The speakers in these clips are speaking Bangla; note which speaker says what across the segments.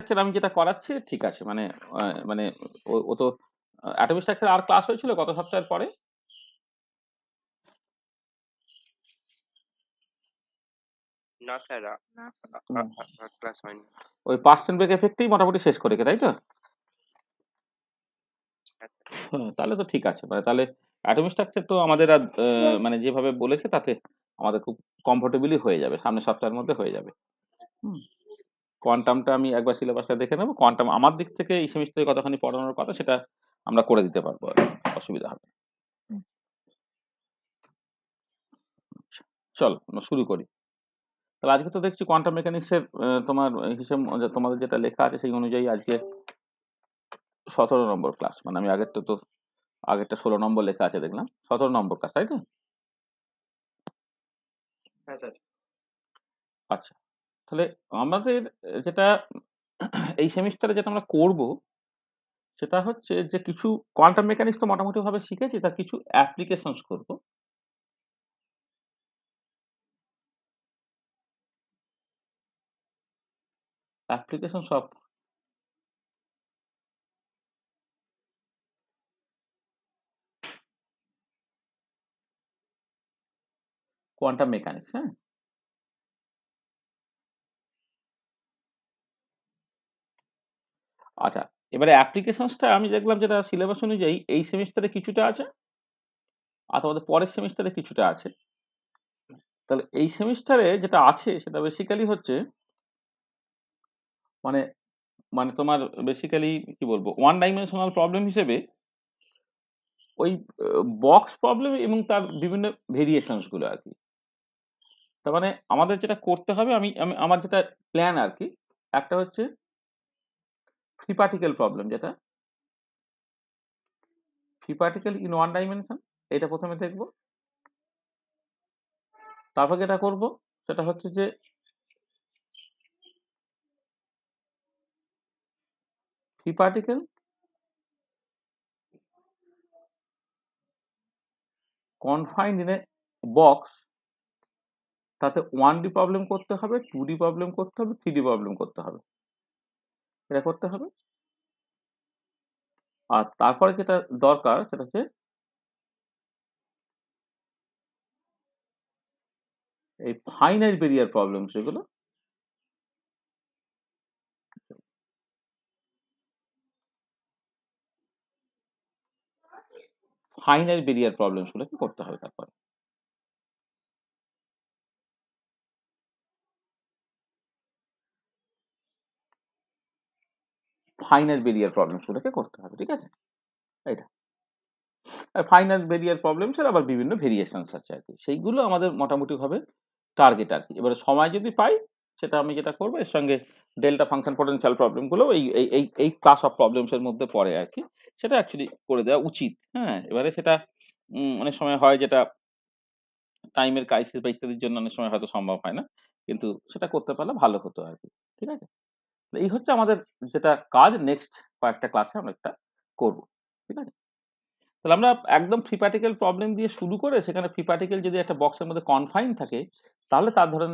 Speaker 1: স্ট্রাকচার আমি যেটা করাচ্ছি ঠিক আছে। মানে ও তো অ্যাটমিক স্ট্রাকচার আর ক্লাস হয়েছিল গত সপ্তাহের পরে?
Speaker 2: না স্যার,
Speaker 1: হুম।
Speaker 2: ক্লাস হয়নি।
Speaker 1: ওই পার্সেন্ট এফেক্টেই মোটামুটি শেষ করে তাই তো? তাহলে তো ঠিক আছে। মানে তাহলে অ্যাটমিক স্ট্রাকচার তো আমাদের আর মানে যেভাবে বলেছে তাতে আমাদের খুব কমফোর্টেবলি হয়ে যাবে। সামনের সপ্তাহের মধ্যে হয়ে যাবে। হুম। কোয়ান্টামটা আমি একবার সিলেবাসটা দেখে নেব। কোয়ান্টাম আমার দিক থেকে এই সেমিস্টারে কতখানি পড়ানোর কথা সেটা আমরা করে দিতে পারবো আরকি। অসুবিধা হবে না। হুম। আচ্ছা, চলো আমরা শুরু করি। তাহলে আজকে তো দেখছি কোয়ান্টাম মেকানিক্স এর তোমার হিসেব তোমাদের যেটা লেখা আছে সেই অনুযায়ী আজকে 17 নম্বর ক্লাস। মানে আমি আগেরটা 16 নম্বর লেখা আছে দেখলাম। 17 নম্বর ক্লাস, তাই তো?
Speaker 2: হ্যাঁ স্যার।
Speaker 1: আচ্ছা। তাহলে আমাদের যেটা এই সেমিস্টারে যেটা আমরা করব সেটা হচ্ছে যে কিছু কোয়ান্টাম মেকানিক্স তো মোটামুটি ভাবে শিখেছি, তার কিছু অ্যাপ্লিকেশনস করব। অ্যাপ্লিকেশনস অফ কোয়ান্টাম মেকানিক্স, হ্যাঁ? আচ্ছা, এবারে অ্যাপ্লিকেশনসটা আমি দেখলাম যেটা সিলেবাস অনুযায়ী এই সেমিস্টারে কিছুটা আছে আর তোমাদের পরের সেমিস্টারে কিছুটা আছে। তাহলে এই সেমিস্টারে যেটা আছে সেটা বেসিক্যালি হচ্ছে মানে মানে তোমার বেসিক্যালি কি বলবো, ওয়ান ডাইমেনশনাল প্রবলেম হিসেবে ওই বক্স প্রবলেম এবং তার বিভিন্ন ভেরিয়েশনস গুলো আর কি। তার মানে আমাদের যেটা করতে হবে, আমি আমি আমার যেটা প্ল্যান আর কি, একটা হচ্ছে ফ্রি পার্টিকেল প্রবলেম, যেটা free particle in one dimension, এটা প্রথমে দেখব। তারপর যেটা করব সেটা হচ্ছে যে free particle confined in a box, তাতে 1D প্রবলেম করতে হবে, 2D প্রবলেম করতে হবে, 3D প্রবলেম করতে হবে, এটা করতে হবে। আর তারপরে যেটা দরকার সেটা হচ্ছে এই ফাইনাইট বেরিয়ার প্রবলেম, সেগুলো ফাইনাইট বেরিয়ার প্রবলেমস গুলোকে করতে হবে। তারপরে ফাইনাইট বেরিয়ার প্রবলেমস গুলোকে করতে হবে, ঠিক আছে? এটা ফাইনাল বেরিয়ার প্রবলেমস এর আবার বিভিন্ন ভেরিয়েশনস আছে আর কি, সেইগুলো আমাদের মোটামুটি ভাবে টার্গেট আর কি। এবারে সময় যদি পাই সেটা আমি যেটা করবো, এর সঙ্গে ডেল্টা ফাংশন পোটেনশিয়াল প্রবলেম গুলো এই ক্লাস অফ প্রবলেমস এর মধ্যে পড়ে আর কি, সেটা অ্যাকচুয়ালি করে দেওয়া উচিত। হ্যাঁ, এবারে সেটা অনেক সময় হয় যেটা টাইমের ক্রাইসিস বা ইত্যাদির জন্য অনেক সময় হয়তো সম্ভব হয় না, কিন্তু সেটা করতে পারলে ভালো হতো আর কি। ঠিক আছে, এই হচ্ছে আমাদের যেটা কাজ। নেক্সট কয়েকটা ক্লাসে আমরা একটা করবো, ঠিক আছে? তাহলে আমরা একদম ফ্রি পার্টিকেল প্রবলেম দিয়ে শুরু করে সেখানে ফ্রি পার্টিকেল যদি একটা বক্সের মধ্যে কনফাইন থাকে তাহলে তার ধরেন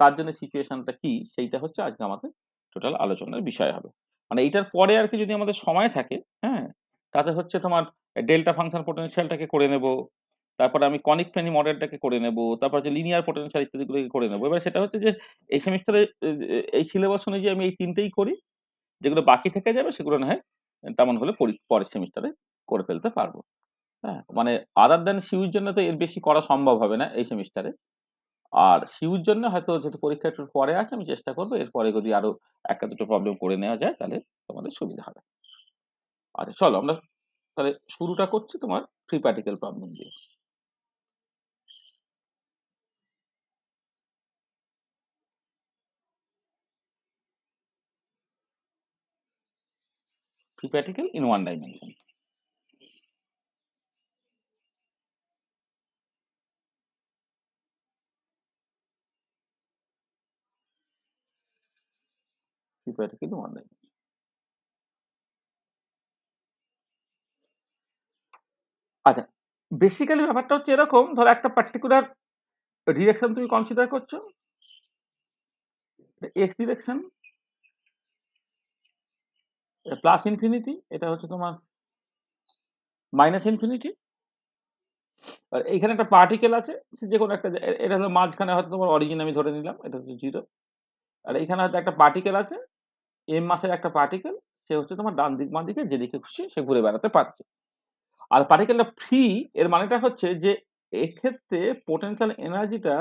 Speaker 1: তার জন্য সিচুয়েশনটা কি, সেইটা হচ্ছে আজকে আমাদের টোটাল আলোচনার বিষয় হবে। মানে এইটার পরে আর কি যদি আমাদের সময় থাকে, হ্যাঁ, তাতে হচ্ছে তোমার ডেল্টা ফাংশন পোটেনশিয়ালটাকে করে নেব, তারপরে আমি কনিক ফেনি মডেলটাকে করে নেব, তারপর হচ্ছে লিনিয়ার পোটেনশিয়াল ইত্যাদিগুলোকে করে নেব। এবার সেটা হচ্ছে যে এই সেমিস্টারে এই সিলেবাস অনুযায়ী আমি এই তিনটেই করি, যেগুলো বাকি থেকে যাবে সেগুলো না হয় তেমন হলে পরের সেমিস্টারে করে ফেলতে পারবো। হ্যাঁ, মানে আদার দ্যান সিইউর জন্য তো এর বেশি করা সম্ভব হবে না এই সেমিস্টারে। আর সিইউর জন্য হয়তো যেহেতু পরীক্ষা একটু পরে আছে, আমি চেষ্টা করবো এরপরে যদি আরো একটা দুটো প্রবলেম করে নেওয়া যায় তাহলে তোমাদের সুবিধা হবে। আচ্ছা, চলো আমরা তাহলে শুরুটা করছি তোমার ফ্রি পার্টিকেল প্রবলেম দিয়ে। Free particle in one dimension. Free particle in one dimension. আচ্ছা, বেসিক্যালি ব্যাপারটা হচ্ছে এরকম, ধরো একটা পার্টিকুলার ডিরেকশন তুমি কনসিডার করছো, এক্স ডিরেকশন, প্লাস ইনফিনিটি, এটা হচ্ছে তোমার মাইনাস ইনফিনিটি। আর এইখানে একটা পার্টিকেল আছে, যে কোনো একটা, এটা হলো মাঝখানে হয়তো তোমার অরিজিন আমি ধরে নিলাম, এটা হচ্ছে 0। আর এইখানে হয়তো একটা পার্টিকেল আছে, এম মাসের একটা পার্টিকেল, সে হচ্ছে তোমার ডান দিক বাঁ দিকে যেদিকে খুশি সে ঘুরে বেড়াতে পারছে। আর পার্টিকেলটা ফ্রি, এর মানেটা হচ্ছে যে এক্ষেত্রে পোটেনশিয়াল এনার্জিটা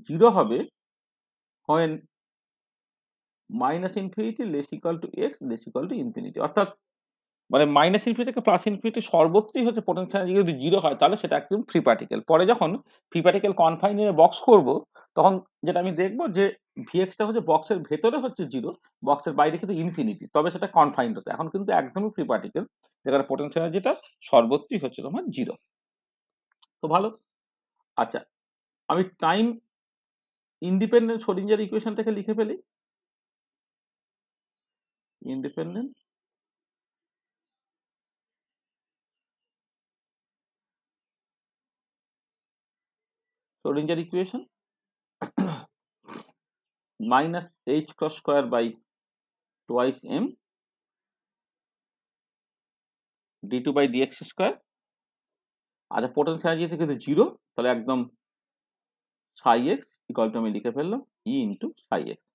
Speaker 1: 0 হবে when minus infinity less equal to x less equal to infinity. অর্থাৎ মানে মাইনাস ইনফিনিটি থেকে প্লাস ইনফিনিটি সর্বত্রই হচ্ছে পোটেনশিয়াল এনার্জি যদি 0 হয় তাহলে সেটা একদম ফ্রি পার্টিকেল। পরে যখন ফ্রি পার্টিকেল কনফাইনে বক্স করব, তখন যেটা আমি দেখব যে ভিএক্সটা হচ্ছে বক্সের ভেতরে হচ্ছে 0, বক্সের বাইরে কিন্তু ইনফিনিটি, তবে সেটা কনফাইন্ড হচ্ছে। এখন কিন্তু একদমই ফ্রি পার্টিকেল, যেখানে পোটেনশিয়াল এনার্জিটা সর্বত্রই হচ্ছে তোমার 0। তো ভালো। আচ্ছা, আমি টাইম ইন্ডিপেন্ডেন্ট শ্রোডিঞ্জার ইকুয়েশনটাকে লিখে ফেলি। Independent Schrodinger equation minus h cross square by twice m d2 by dx square. আচ্ছা, পোটেনশিয়াল এনার্জি থেকে 0, তাহলে একদম সাই এক্স ইকুয়াল টু আমি লিখে ফেললাম ই ইন্টু সাই এক্স।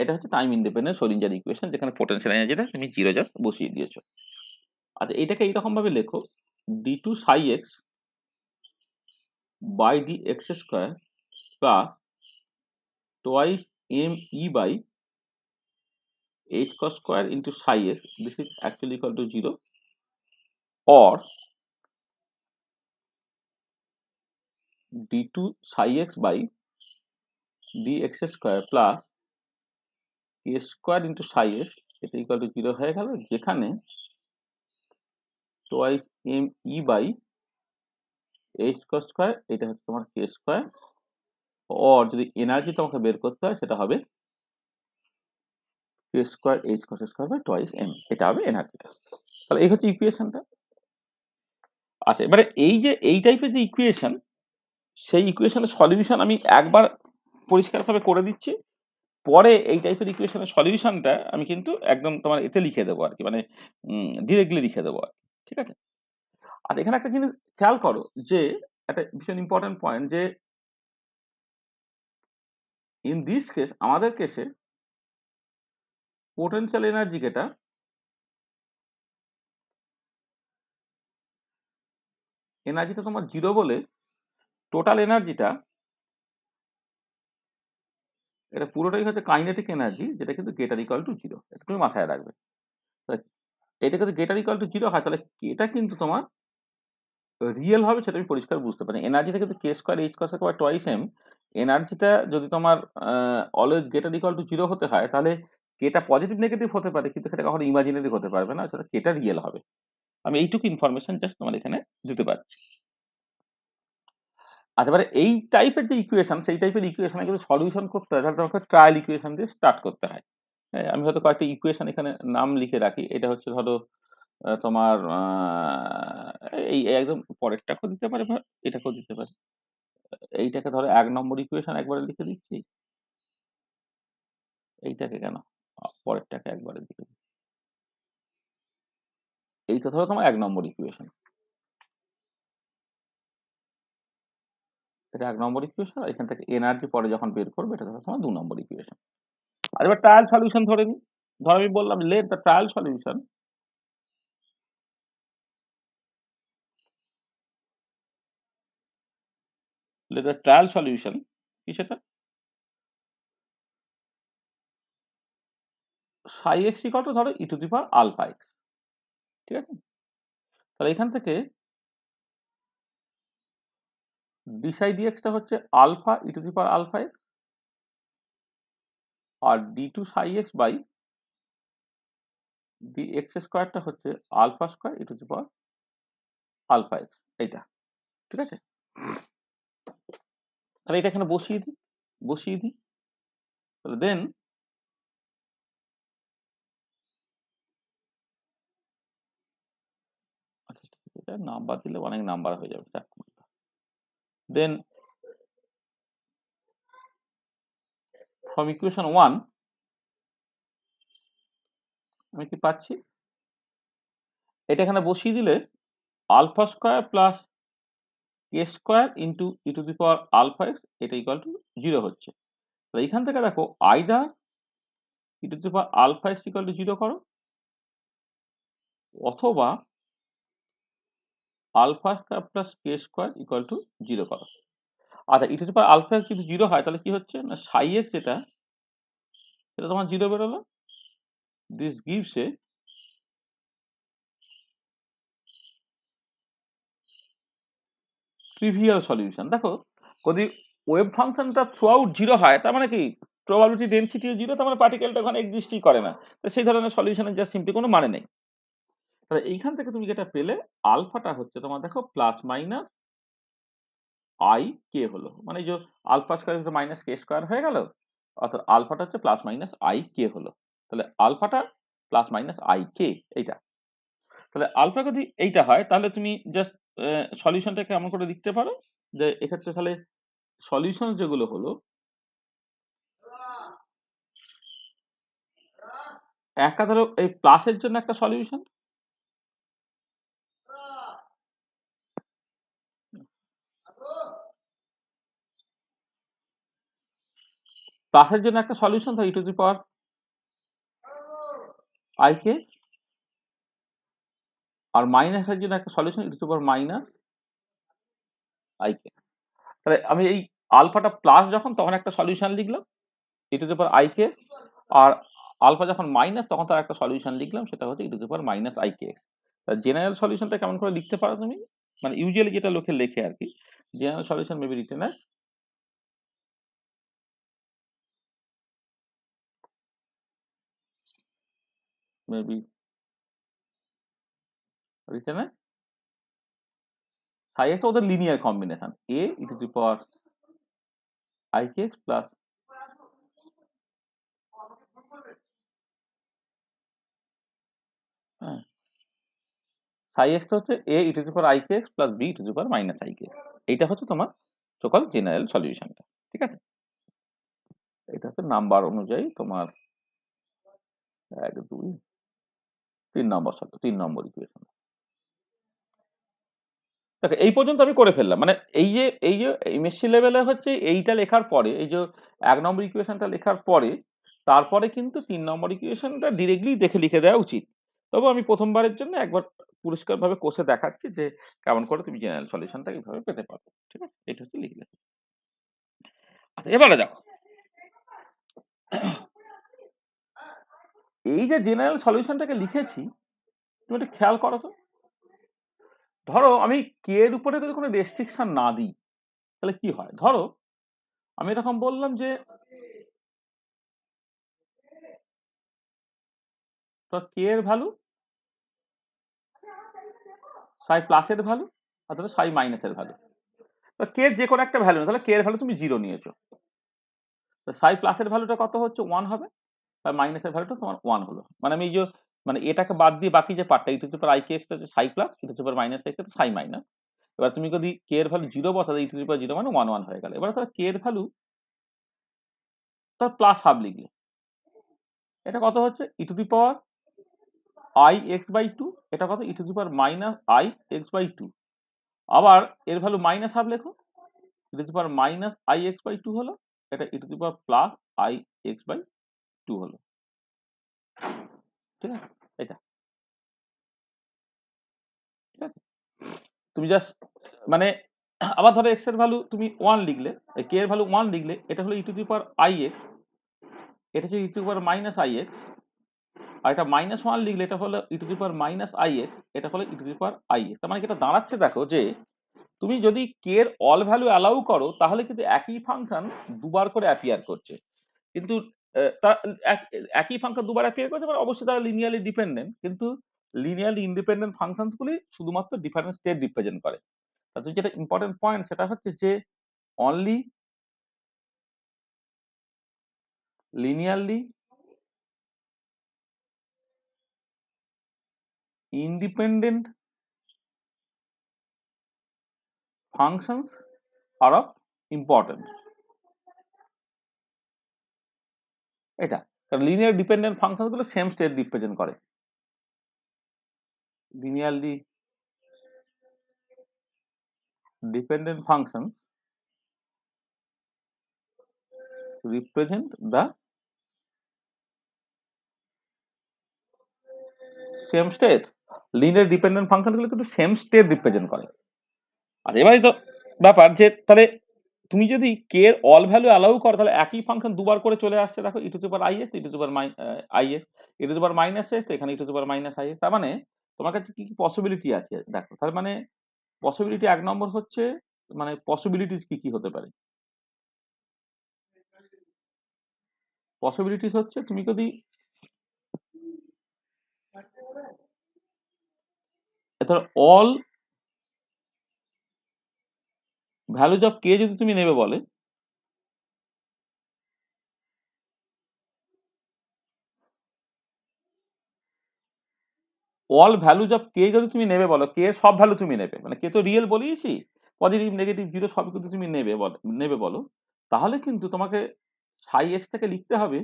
Speaker 1: এটা হচ্ছে টাইম ইন্ডিপেন্ডেন্ট শ্রোডিঞ্জার ইকুয়েশন, যেখানে পোটেনশিয়াল এনার্জিটা তুমি 0 জাস্ট বসিয়ে দিয়েছো। আচ্ছা, এটাকে এইরকম ভাবে লেখো, d2 psi x by dx square plus twice m e by h cos square into psi x, this is actually equal to 0, or d2 psi x by dx square plus k square into psi x, এটা equal to 0 হয়ে গেল, যেখানে twice m e by h cos square, এটা হচ্ছে তোমার k square, or যদি এনার্জি তোমাকে বের করতে হয় সেটা হবে k square h cos square by twice m, এটা হবে এনার্জিটা। তাহলে এই হচ্ছে ইকুয়েশনটা। আচ্ছা, এবারে এই যে এই টাইপের যে ইকুয়েশন, সেই ইকুয়েশনের সলিউশন আমি একবার পরিষ্কারভাবে করে দিচ্ছি, পরে এই টাইপের ইকুয়েশনের সলিউশনটা আমি কিন্তু একদম তোমার এতে লিখে দেবো আর কি, মানে ডিরেক্টলি লিখে দেবো আর কি, ঠিক আছে। আর এখানে একটা জিনিস খেয়াল করো, যে একটা ভীষণ ইম্পর্টেন্ট পয়েন্ট, যে ইন দিস কেস, আমাদের কেসে পোটেনশিয়াল এনার্জি যেটা, এনার্জিটা তোমার 0 বলে টোটাল এনার্জিটা, এটা পুরোটাই হচ্ছে কাইনেটিক এনার্জি, যেটা কিন্তু গ্রেটার ইকুয়াল টু 0, এটা তুমি মাথায় রাখবে। এটা কিন্তু গ্রেটার ইকুয়াল টু 0 হয়, তাহলে এটা কিন্তু তোমার রিয়েল হবে, সেটা আমি পরিষ্কার বুঝতে পারি। এনার্জিটা কিন্তু কে স্কোয়ার এইচ কস স্কোয়ার টোয়াইস এম, এনার্জিটা যদি তোমার অলওয়েজ গ্রেটার ইকুয়াল টু 0 হতে হয়, তাহলে কেটা পজিটিভ নেগেটিভ হতে পারে, কিন্তু সেটা কখনো ইমাজিনারি হতে পারবে না, সেটা কেটা রিয়েল হবে। আমি এইটুকু ইনফরমেশন জাস্ট তোমার এখানে দিতে পারছি। আচ্ছা, এবারে এই টাইপের যে ইকুয়েশন, সেই টাইপের ইকুয়েশনে কিন্তু সলিউশন করতে হয়, তাহলে তোমাকে ট্রায়াল ইকুয়েশন দিয়ে স্টার্ট করতে হয়। হ্যাঁ, আমি হয়তো কয়েকটা ইকুয়েশন এখানে নাম লিখে রাখি। এটা হচ্ছে ধরো তোমার এই একদম পরেরটাকেও দিতে পারে বা এটাকেও দিতে পারে। এইটাকে ধরো 1 নম্বর ইকুয়েশন একবারে লিখে দিচ্ছি, এইটাকে কেন, পরেরটাকে একবারে লিখে দিচ্ছি। এইটা ধরো তোমার 1 নম্বর ইকুয়েশন, এটা 1 নম্বর ইকুয়েশন। আর এখান থেকে এনার্জি পরে যখন বের করবে, এটা ধরো তোমার 2 নম্বর ইকুয়েশন। আর এবার ট্রায়াল সলিউশন ধরে নিই। ধরো আমি বললাম লেট দ্য ট্রায়াল সলিউশন কি সেটা, সাই এক্স ইকুয়াল টু ধরো E to the power alpha X, ঠিক আছে। তাহলে এখান থেকে ডি সাই ডিএক্সটা হচ্ছে alpha E to the power alpha X, আর D two psi x by D X স্কোয়ারটা হচ্ছে alpha square E to the power alpha X, এইটা, ঠিক আছে। তাহলে এটা এখানে বসিয়ে দিই তাহলে দেন এটা নাম্বার দিলে অনেক নাম্বার হয়ে যাবে, দেন ফ্রম ইকুয়েশন 1 আমি কি পাচ্ছি, এটা এখানে বসিয়ে দিলে alpha square plus K square into E to the power alpha X এটা ইকুয়াল টু 0 হচ্ছে। তাহলে এখান থেকে দেখো either E to the power alpha X equal to 0 করো, অথবা alpha square plus K square equal to 0 করো। আচ্ছা, E to the power alpha X যদি 0 হয় তাহলে কি হচ্ছে না, সাই এক্স যেটা সেটা তোমার 0 বেরোলো। This gives a trivial solution. দেখো যদি ওয়েভ ফাংশনটা থ্রু আউট 0 হয় তার মানে কি প্রবাবিলিটি ডেনসিটিও 0, তার মানে পার্টিকেলটা ওখানে এক্সিস্টই করে না, তো সেই ধরনের সলিউশনের জাস্ট সিম্পলি কোনো মানে নেই। তাহলে এইখান থেকে তুমি যেটা পেলে আলফাটা হচ্ছে তোমার দেখো প্লাস মাইনাস আই কে হলো, মানে এই যে আলফা স্কোয়ার মাইনাস কে স্কোয়ার হয়ে গেল, অর্থাৎ আলফাটা হচ্ছে প্লাস মাইনাস আই কে হলো। তাহলে আলফাটা প্লাস মাইনাস আই কে এইটা। তাহলে আলফা যদি এইটা হয় তাহলে তুমি জাস্ট সলিউশনটাকে এমন করে লিখতে পারো যে এক্ষেত্রে তাহলে সলিউশন যেগুলো হলো একটা ধরো এই প্লাসের জন্য একটা সলিউশন, প্লাসের জন্য একটা সলিউশন তো ই to the power I K, আর মাইনাসের জন্য একটা solution E to the power minus I K. তাহলে আমি এই আলফাটা প্লাস যখন তখন একটা সলিউশন লিখলাম E to the power I K, আর আলফা যখন মাইনাস তখন তার একটা সলিউশন লিখলাম সেটা হচ্ছে ই to the power minus I K. General সলিউশনটা কেমন করে লিখতে পারো তুমি, মানে ইউজুয়ালি যেটা লোকে লেখে আর কি, general solution may be written as may be written as psi X, ওদের linear combination A E to the power I K x plus psi X হচ্ছে এ ই to the power I K x plus B E to the power minus I K. এইটা হচ্ছে তোমার সকল জেনারেল সলিউশনটা, ঠিক আছে। এটা হচ্ছে নাম্বার অনুযায়ী তোমার 1 2 3 নম্বর শর্ত, 3 নম্বর ইকুয়েশন। দেখো এই পর্যন্ত আমি করে ফেললাম, মানে এই যে এমএসসি লেভেলে হচ্ছে এইটা লেখার পরে, এই যে 1 নম্বর ইকুয়েশনটা লেখার পরে তারপরে কিন্তু 3 নম্বর ইকুয়েশনটা ডিরেক্টলি দেখে লিখে দেওয়া উচিত। তবে আমি প্রথমবারের জন্য একবার পরিষ্কারভাবে কষে দেখাচ্ছি যে কেমন করে তুমি জেনারেল সলিউশনটা এইভাবে পেতে পারো, ঠিক আছে। এটা হচ্ছে লিখলে। আচ্ছা এবারে দেখো এই যে জেনারেল সলিউশনটাকে লিখেছি তুমি একটু খেয়াল করো তো, ধরো আমি কে এর উপরে যদি কোনো রেস্ট্রিকশন না দিই তাহলে কি হয়। ধরো আমি এরকম বললাম যে তো কে এর ভ্যালু সাই প্লাসের ভ্যালু অথবা সাই মাইনাসের ভ্যালু, তো কে যে কোনো একটা ভ্যালু, তাহলে কে এর ভ্যালু তুমি 0 নিয়েছো, তো সাই প্লাসের ভ্যালুটা কত হচ্ছে 1 হবে, আর মাইনাসের ভ্যালুটা তোমার 1 হলো। মানে আমি এই যে মানে এটাকে বাদ দিয়ে বাকি যে পার্টটা E to the power I K X হচ্ছে psi plus, E to the power minus X হচ্ছে সাই মাইনাস। এবার তুমি যদি কে এর ভ্যালু 0 বসাও ই টু দি পাওয়ার 0 মানে 1 1 হয়ে গেল। এবার তাহলে কে এর ভ্যালু তার প্লাস হাফ লিখলে এটা কত হচ্ছে ই to the power i x by 2, এটা কত e to the power minus i x by 2। আবার এর ভ্যালু মাইনাস হাফ লেখো, e to the power minus i x by 2 হলো, এটা e to the power plus i x by 2 হলো, ঠিক আছে। এটা ঠিক আছে, তুমি জাস্ট মানে আবার ধরো এক্স এর ভ্যালু তুমি 1 লিখলে, কে এর ভ্যালু 1 লিখলে, এটা হলো e to the power i x, এটা হচ্ছে ই to the power minus i x, আর এটা মাইনাস 1 লিখলে এটা হলো e to the power minus i x, এটা হলো e to the power i x. তার মানে এটা দাঁড়াচ্ছে দেখো যে তুমি যদি কে এর অল ভ্যালু অ্যালাউ করো তাহলে কিন্তু একই ফাংশন দুবার করে অ্যাপিয়ার করছে, কিন্তু একই ফাংশন দুবার অ্যাপিয়ার করছে মানে অবশ্যই তারা লিনিয়ারলি ডিপেন্ডেন্ট, কিন্তু লিনিয়ারলি ইন্ডিপেন্ডেন্ট ফাংশনস গুলি শুধুমাত্র ডিফারেন্ট স্টেট রিপ্রেজেন্ট করে। তাতে যেটা ইম্পর্টেন্ট পয়েন্ট সেটা হচ্ছে যে only linearly independent functions are of importance, এটা কারণ লিনিয়ার ডিপেন্ডেন্ট ফাংশন গুলো সেম স্টেট রিপ্রেজেন্ট করে। Linearly dependent function represent the same state. Linear dependent function গুলো কিন্তু সেম স্টেট রিপ্রেজেন্ট করে। আর এবারই তো ব্যাপার যে তাহলে তুমি যদি কে এর অল ভ্যালু অ্যালাউ করো তাহলে একই ফাংশন দুবার করে চলে আসছে, দেখো e to the power i s, e to the power i s, e to the power minus s, এখানে e to the power minus i s. তার মানে তোমার কাছে কি কি পসিবিলিটি আছে দেখো। তার মানে পসিবিলিটি 1 নম্বর হচ্ছে, মানে পসিবিলিটিস কি কি হতে পারে? পসিবিলিটিস হচ্ছে তুমি যদি অল ভ্যালুজ অফ কে যদি তুমি নেবে বলে, অল ভ্যালুজ অফ কে যদি তুমি নেবে বলো, কে সব ভ্যালু তুমি নেবে, মানে কে তো রিয়েল বলিয়েছি, পজিটিভ নেগেটিভ জিরো সব কিন্তু তুমি নেবে বলো, তাহলে কিন্তু তোমাকে সাই এক্স টাকে লিখতে হবে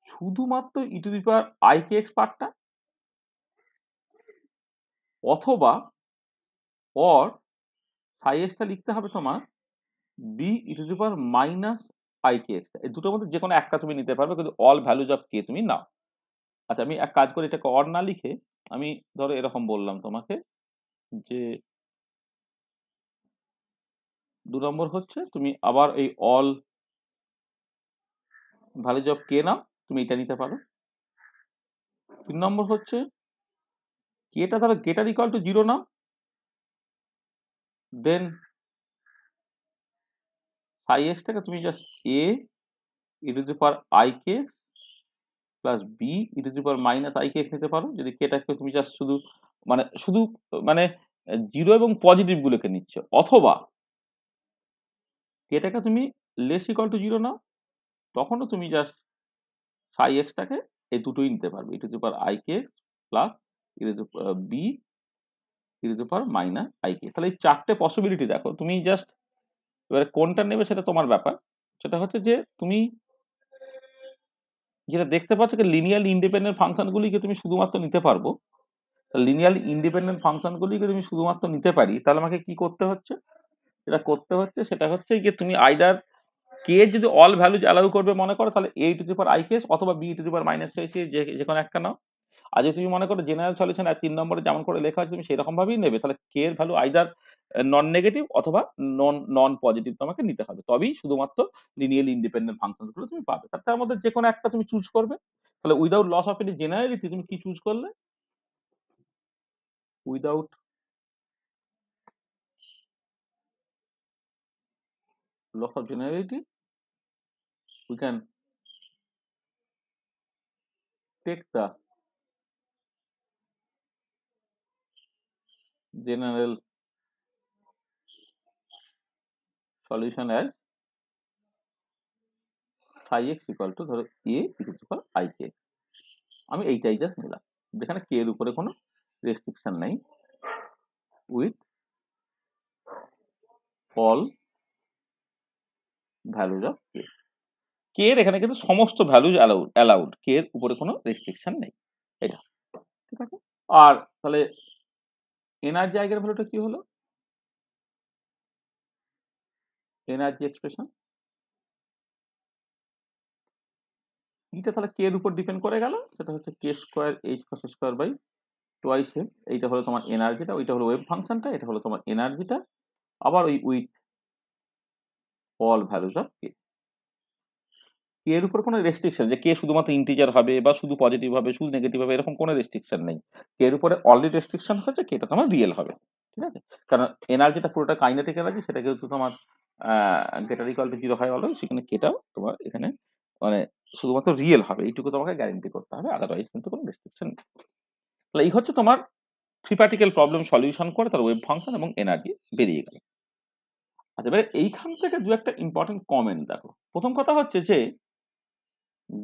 Speaker 1: শুধুমাত্র e to the power I K x পার্টটা, অথবা অর সাই এক্সটা লিখতে হবে তোমার b E to the power minus I K x. এই দুটোর মধ্যে যে কোনো একটা তুমি নিতে পারবে, কিন্তু অল ভ্যালুজ অফ কে তুমি নাও। আচ্ছা আমি এক কাজ করি, এটাকে অর না লিখে আমি ধরো এরকম বললাম তোমাকে যে 2 নম্বর হচ্ছে তুমি আবার এই অল ভ্যালুজ অফ কে নাও, তুমি এটা নিতে পারো। 3 নম্বর হচ্ছে কেটা ধরো গেটার equal to 0 now, then psi এক্সটাকে তুমি just a E to the power I k plus B E to the power minus I k নিতে পারো, যদি কেটাকে তুমি জাস্ট শুধু মানে জিরো এবং পজিটিভ গুলোকে নিচ্ছ, অথবা কেটাকে তুমি লেস ইকুয়াল টু 0 নাও, তখনও তুমি জাস্ট সাই এক্সটাকে এই দুটোই নিতে পারবে, e to the power I k plus E to the b E to the power minus I K. তাহলে এই চারটে পসিবিলিটি দেখো, তুমি জাস্ট এবারে কোনটা নেবে সেটা তোমার ব্যাপার। সেটা হচ্ছে যে তুমি যেটা দেখতে পাচ্ছ যে লিনিয়ারলি ইন্ডিপেন্ডেন্ট ফাংশনগুলিকে তুমি শুধুমাত্র নিতে পারবো, লিনিয়ারলি ইন্ডিপেন্ডেন্ট ফাংশনগুলিকে তুমি শুধুমাত্র নিতে পারি, তাহলে আমাকে কি করতে হচ্ছে, সেটা হচ্ছে যে তুমি আইদার কে যদি অল ভ্যালুজ অ্যালাউ করবে মনে করো, তাহলে এ to the power I k অথবা b to the power minus হয়েছে যে কোনো একটা নাও। আর যদি তুমি মনে করো জেনারেল সলিউশন আর 3 নম্বরে যেমন করে লেখা আছে তুমি সেরকম ভাবেই নেবে, তাহলে কে এর ভ্যালু আইদার নন নেগেটিভ অথবা নন পজিটিভ তোমাকে নিতে হবে, তবেই শুধুমাত্র লিনিয়ারলি ইন্ডিপেন্ডেন্ট ফাংশন গুলো তুমি পাবে। তার মধ্যে যে কোনো একটা তুমি চুজ করবে। তাহলে without loss of any generality তুমি কি চুজ করলে? Without loss of generality we can take the general solution as psi x equal to ধরো a e to the power i k। আমি এইটাই জাস্ট নিলাম, যেখানে কে এর উপরে কোনো রেস্ট্রিকশন নাই, উইথ অল ভ্যালুজ অফ কে। কে এর এখানে কিন্তু সমস্ত ভ্যালুজ অ্যালাউড, কে এর উপরে কোনো রেস্ট্রিকশন নেই, এটা ঠিক আছে। আর তাহলে এনার্জি আইগেন ভ্যালুটা কি হলো? এনার্জি এক্সপ্রেশন এটা তাহলে কে এর উপর ডিপেন্ড করে গেল, সেটা হচ্ছে k square H cos square by twice a. এইটা হলো তোমার এনার্জিটা, ওইটা হলো ওয়েভ ফাংশনটা, এটা হলো তোমার এনার্জিটা, আবার ওই উইথ অল ভ্যালুজ অফ কে। কে এর উপর কোনো রেস্ট্রিকশন যে কে শুধুমাত্র ইন্টিজার হবে বা শুধু পজিটিভ হবে শুধু নেগেটিভ হবে এরকম কোনো রেস্ট্রিকশন নেই। কে এর উপরে অনলি রেস্ট্রিকশন হচ্ছে কে এটা তোমার রিয়েল হবে, ঠিক আছে। কারণ এনার্জিটা পুরোটা কাইনেটিক এনার্জি, সেটা যেহেতু তোমার গেটার ইকুয়াল টু 0 হয় অলওয়েজ, সেখানে কেটাও তোমার এখানে মানে শুধুমাত্র রিয়েল হবে, এইটুকু তোমাকে গ্যারান্টি করতে হবে, আদারওয়াইজ কিন্তু কোনো রেস্ট্রিকশন নেই। তাহলে এই হচ্ছে তোমার থ্রি পার্টিকেল প্রবলেম সলিউশন করে তার ওয়েভ ফাংশন এবং এনার্জি বেরিয়ে গেল। আচ্ছা এবারে এইখান থেকে দু একটা ইম্পর্টেন্ট কমেন্ট দেখো। প্রথম কথা হচ্ছে যে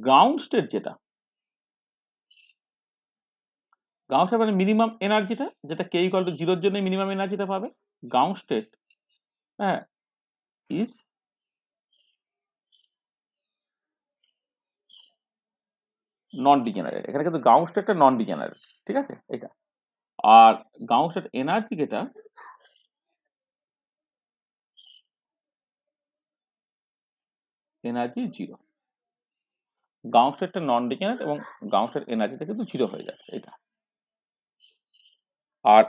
Speaker 1: গ্রাউন্ড স্টেট যেটা, গ্রাউন্ড স্টেট মানে মিনিমাম এনার্জিটা, যেটা কে ইকুয়াল টু 0 এর জন্য মিনিমাম এনার্জিটা পাবে। গ্রাউন্ড স্টেট হ্যাঁ ইজ নন ডিজেনারেট, এখানে কিন্তু গ্রাউন্ড স্টেটটা নন ডিজেনারেট, ঠিক আছে এটা। আর গ্রাউন্ড স্টেট এনার্জি যেটা, এনার্জি জিরো। গ্রাউন্ড স্টেটটা নন ডিজেনারেট এবং গ্রাউন্ড স্টেট এনার্জিটা কিন্তু জিরো হয়ে যাচ্ছে এটা। আর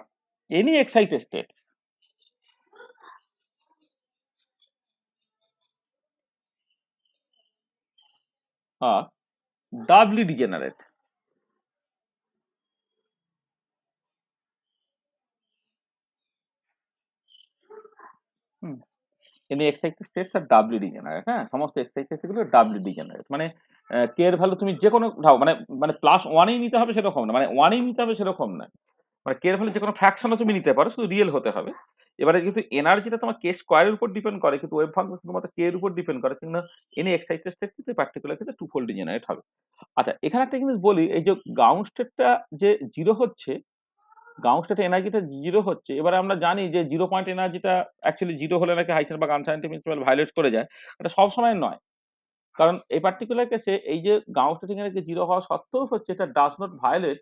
Speaker 1: এনি এক্সাইটেড স্টেট আর ডাবলি ডিজেনারেট। এনি এক্সাইটেড স্টেটস আর ডাবলি ডিজেনারেট, হ্যাঁ, সমস্ত এক্সাইটেড গুলো ডাবলি ডিজেনারেট। মানে কে এর ভ্যালু তুমি যে কোনো ধাও, মানে মানে প্লাস ওয়ানেই নিতে হবে সেরকম না, মানে ওয়ানেই নিতে হবে সেরকম না, মানে কে এর ভ্যালু যে কোনো ফ্র্যাকশনও তুমি নিতে পারো, শুধু রিয়েল হতে হবে। এবারে কিন্তু এনার্জিটা তোমার কে স্কোয়ারের উপর ডিপেন্ড করে, কিন্তু ওয়েভ ফাংশন শুধুমাত্র কে এর উপর ডিপেন্ড করে, কিন্তু এনি এক্সাইটেড স্টেট কিন্তু পার্টিকুলার ক্ষেত্রে টু ফোল্ড ডিজেনারেট হবে। আচ্ছা, এখানে একটা জিনিস বলি, এই যে গ্রাউন্ড স্টেটটা যে জিরো হচ্ছে, গ্রাউন্ড স্টেটে এনার্জিটা জিরো হচ্ছে, এবারে আমরা জানি যে জিরো পয়েন্ট এনার্জিটা অ্যাকচুয়ালি জিরো হলে নাকি হাইসেনবার্গ আনসার্টেনিটি প্রিন্সিপাল ভায়োলেট করে যায়। এটা সবসময় নয়, কারণ এই পার্টিকুলার কেসে এই যে গ্রাউন্ড স্টেট এনার্জি জিরো হওয়া সত্ত্বেও হচ্ছে, এটা does not violate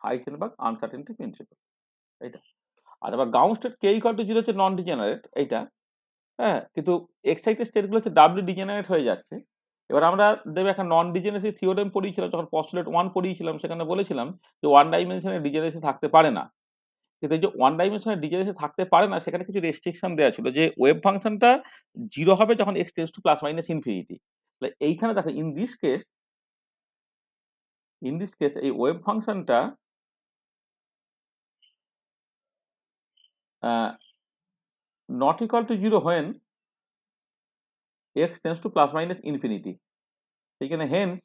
Speaker 1: Heisenberg uncertainty principle, এইটা। আর আবার ground state k equal to zero হচ্ছে নন ডিজেনারেট এইটা, হ্যাঁ, কিন্তু এক্সাইটেড স্টেট গুলো হচ্ছে ডাবলি ডিজেনারেট হয়ে যাচ্ছে। এবার আমরা দেবে একটা নন ডিজেনারেসি থিওরেম পড়িয়েছিলাম, যখন পস্টুলেট 1 পড়িয়েছিলাম, সেখানে বলেছিলাম যে ওয়ান ডাইমেনশনে ডিজেনারেসি থাকতে পারে না। কিন্তু এই যে ওয়ান ডাইমেনশনে ডিজেনারেসি থাকতে পারে না, সেখানে কিছু রেস্ট্রিকশন দেওয়া ছিল, যে ওয়েভ ফাংশনটা জিরো হবে যখন x tends to plus minus infinity. তাহলে এইখানে দেখো, ইন দিস কেস এই ওয়েভ ফাংশনটা not equal to zero when x tends to plus minus infinity. সেখানে hence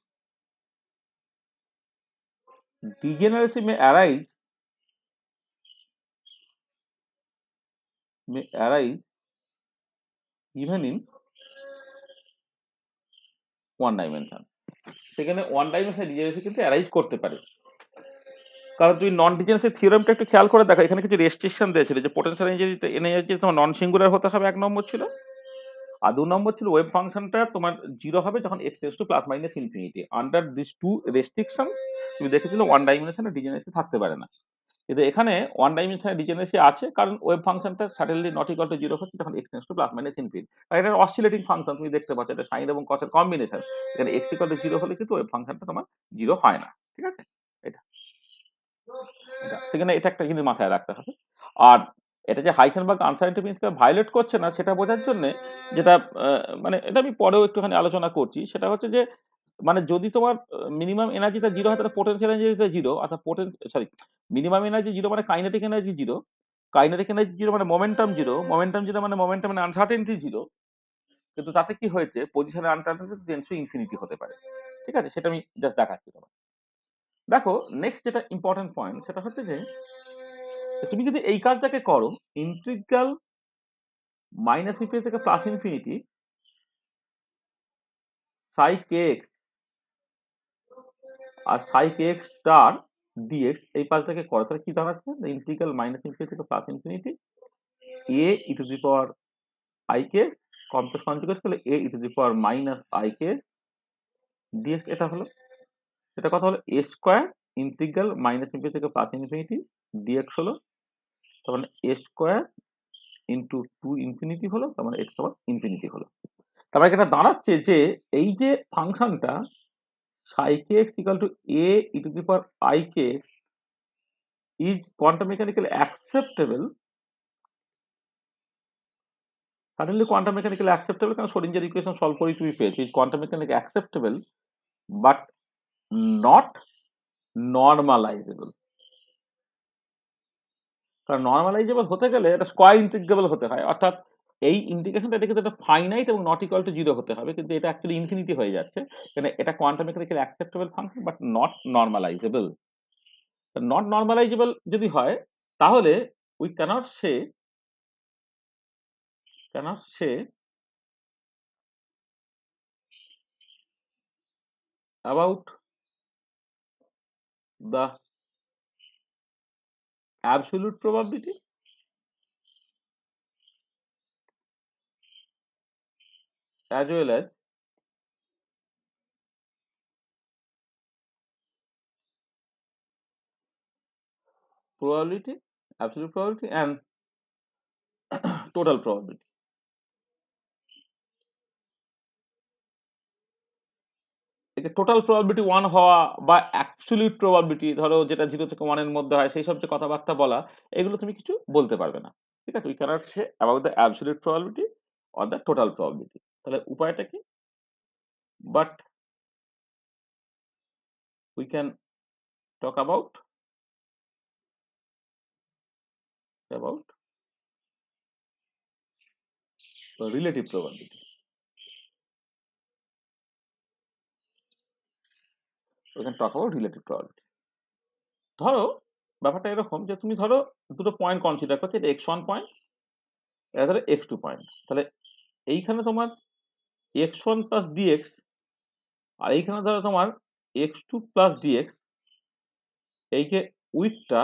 Speaker 1: degeneracy may arise even in one dimension। সেখানে ওয়ান ডাইমেনশন ডিজেনারেসি কিন্তু অ্যারাইজ করতে পারে, কারণ তুমি নন ডিজেনারেসি থিওরেমটা একটু খেয়াল করে দেখো, এখানে কিছু রেস্ট্রিকশন দিয়েছিল, যে পোটেনশিয়াল এনার্জি তোমার নন সিঙ্গুলার হতে হবে, 1 নম্বর ছিল। আর 2 নম্বর ছিল ওয়েভ ফাংশনটা তোমার জিরো হবে যখন x tends to plus minus infinity. Under this two restriction তুমি দেখেছিলে ওয়ান ডাইমেনশনে ডিজেনারেসি থাকতে পারে না। কিন্তু এখানে ওয়ান ডাইমেনশনাল ডিজেনারেসি আছে, কারণ ওয়েভ ফাংশনটা suddenly not equal to zero হচ্ছে যখন x tends to plus minus infinity. আর এটা অসিলেটিং ফাংশন, তুমি দেখতে পাচ্ছ এটা সাইন এবং কসের কম্বিনেশন। এখানে এক্স ইকুয়াল টু জিরো হলে কিন্তু ওয়েভ ফাংশনটা তোমার জিরো হয় না, ঠিক আছে এটা। সেখানে এটা একটা জিনিস মাথায় রাখতে হবে। আর এটা যে হাইসেনবার্গ আনসার্টেনিটি প্রিন্সিপাল ভায়োলেট করছে না, সেটা বোঝার জন্য যেটা মানে এটা আমি পরেও একটুখানি আলোচনা করছি, সেটা হচ্ছে যে মানে যদি তোমার মিনিমাম এনার্জিটা জিরো হয়, তাহলে পোটেনশিয়াল এনার্জিটা জিরো, অর্থাৎ মিনিমাম এনার্জি জিরো মানে kinetic energy zero, kinetic energy zero মানে মোমেন্টাম জিরো, মোমেন্টাম জিরো মানে মোমেন্টাম মানে আনসার্টেনিটি জিরো। কিন্তু তাতে কি হয়েছে, পজিশনের আনসার্টেনিটি টেন্ডস টু ইনফিনিটি হতে পারে, ঠিক আছে, সেটা আমি জাস্ট দেখাচ্ছি তোমার। দেখো নেক্সট যেটা ইম্পর্টেন্ট পয়েন্ট, সেটা হচ্ছে যে তুমি যদি এই কাজটাকে করো, ইন্টিগ্রাল মাইনাস ইনফিনিটি থেকে প্লাস ইনফিনিটি সাই কে এক্স আর সাই কে এক্স স্টার ডিএক্স, এই পাঁচটাকে করো, তাহলে কি দাঁড়াচ্ছে, ইন্টিগ্রাল মাইনাস ইনফিনিটি থেকে plus infinity a E to the power I k complex conjugate করলে a E to the power minus I k dx, এটা হলো। এটা কথা হলো a square integral minus infinity থেকে প্লাস ইনফিনিটি ডিএক্স হলো, তার মানে a square into two infinity হলো, তার মানে এক্স সমান ইনফিনিটি হলো। তারপরে এটা দাঁড়াচ্ছে যে এই যে ফাংশনটা psi kx equal to a e to the power I kx is quantum mechanically acceptable, suddenly quantum mechanically acceptable কারণ Schrodinger equation সলভ করেই তুমি পেয়েছো, is quantum mechanically acceptable but not normalizable। কারণ নর্মালাইজেবল হতে গেলে এটা স্কয়ার ইন্টিগ্রেবল হতে হয়, অর্থাৎ এই ইন্টিগ্রেশনটা এটা কিন্তু একটা ফাইনাইট এবং নট ইকুয়াল টু জিরো হতে হবে, কিন্তু এটা অ্যাকচুয়ালি ইনফিনিটি হয়ে যাচ্ছে, কারণ এটা quantum mechanically acceptable function but not normalizable. Not normalizable যদি হয়, তাহলে we cannot say about the absolute probability as well as probability, absolute probability and total probability. Total probability 1 হওয়া বা অ্যাবসলিউট প্রবাবিলিটি ধরো যেটা 0 থেকে 1 এর মধ্যে হয় সেই সব যে কথাবার্তা বলা এগুলো তুমি কিছু বলতে পারবে না। ঠিক আছে? We can't say about the absolute probability or the total probability. তাহলে উপায়টা কি? But we can talk about relative probability. We can talk about relative probability. ধরো ব্যাপারটা এরকম যে তুমি ধরো দুটো পয়েন্ট কনসিডার করছো, এটা x1 পয়েন্ট, এটা ধরো x2 পয়েন্ট। তাহলে এইখানে তোমার x1 প্লাস dx আর এইখানে ধরো তোমার x2 প্লাস dx, এই যে উইথটা,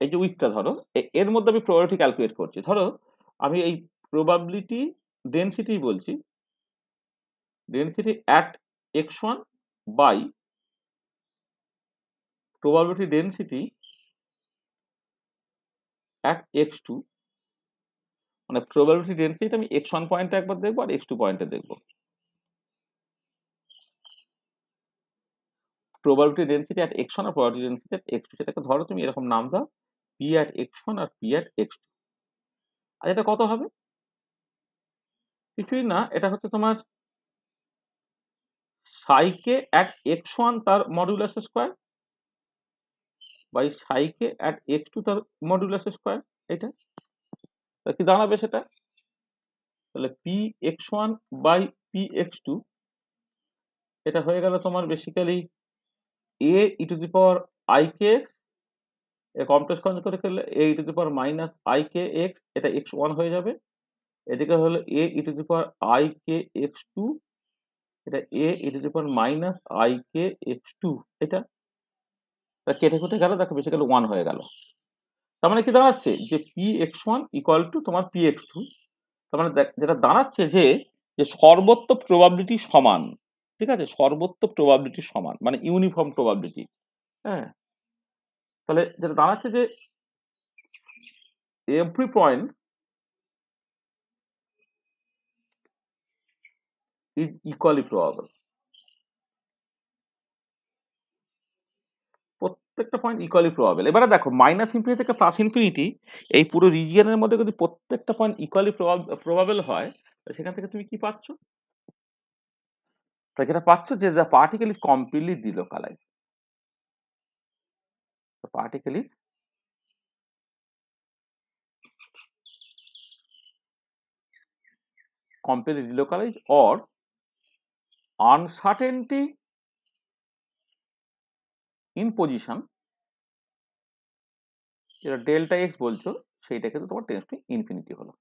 Speaker 1: এই যে উইথটা ধরো এর মধ্যে আমি প্রবাবিলিটি ক্যালকুলেট করছি। ধরো আমি এই প্রবাবিলিটি ডেনসিটি বলছি, density at x1 by probability density at x2, মানে probability density আমি x1 পয়েন্টে একবার দেখবো আর x2 পয়েন্টে দেখবো। probability density at x1 R probability density at x2, সেটাকে ধরো তুমি এরকম নাম দাও p at x1 R p at x2। আর এটা কত হবে? কিছুই না, এটা হচ্ছে তোমার psi k at x1 তার modulus square by psi k at x2 তার মডুলাস স্কয়ার। এটা কি দাঁড়াবে সেটা? তাহলে p x1 by p x2 এটা হয়ে গেল তোমার basically a e to the power I k x, এর কমপ্লেক্স কনজুগেট করলে a e to the power minus I k x, এটা x1 হয়ে যাবে। এদিকে হলো a e to the power I k x2, এটা a e to the power minus I k x2। এটা কেটে কুটে গেল, দেখো বেসিক্যালি 1 হয়ে গেল। তার মানে কি দাঁড়াচ্ছে যে p x1 ইকুয়াল টু তোমার p x2। তার মানে যেটা দাঁড়াচ্ছে যে সর্বত্র প্রবাবিলিটি সমান। ঠিক আছে? সর্বত্র প্রবাবিলিটি সমান মানে ইউনিফর্ম প্রবাবিলিটি। হ্যাঁ, তাহলে যেটা দাঁড়াচ্ছে যে every point is equally probable, প্রত্যেকটা পয়েন্ট ইকুয়ালি প্রবাবল। এবারে দেখো মাইনাস ইনফিনিটি থেকে প্লাস ইনফিনিটি এই পুরো রিজিয়নের মধ্যে যদি প্রত্যেকটা পয়েন্ট ইকুয়ালি প্রবাবল হয়, সেখান থেকে তুমি কি পাচ্ছ? তাই যেটা পাচ্ছ যে the particle is completely delocalise, particle is completely delocalized or uncertainty in position, যেটা ডেল্টা এক্স বলছো সেইটা কিন্তু তোমার টেন্স টু ইনফিনিটি হলো।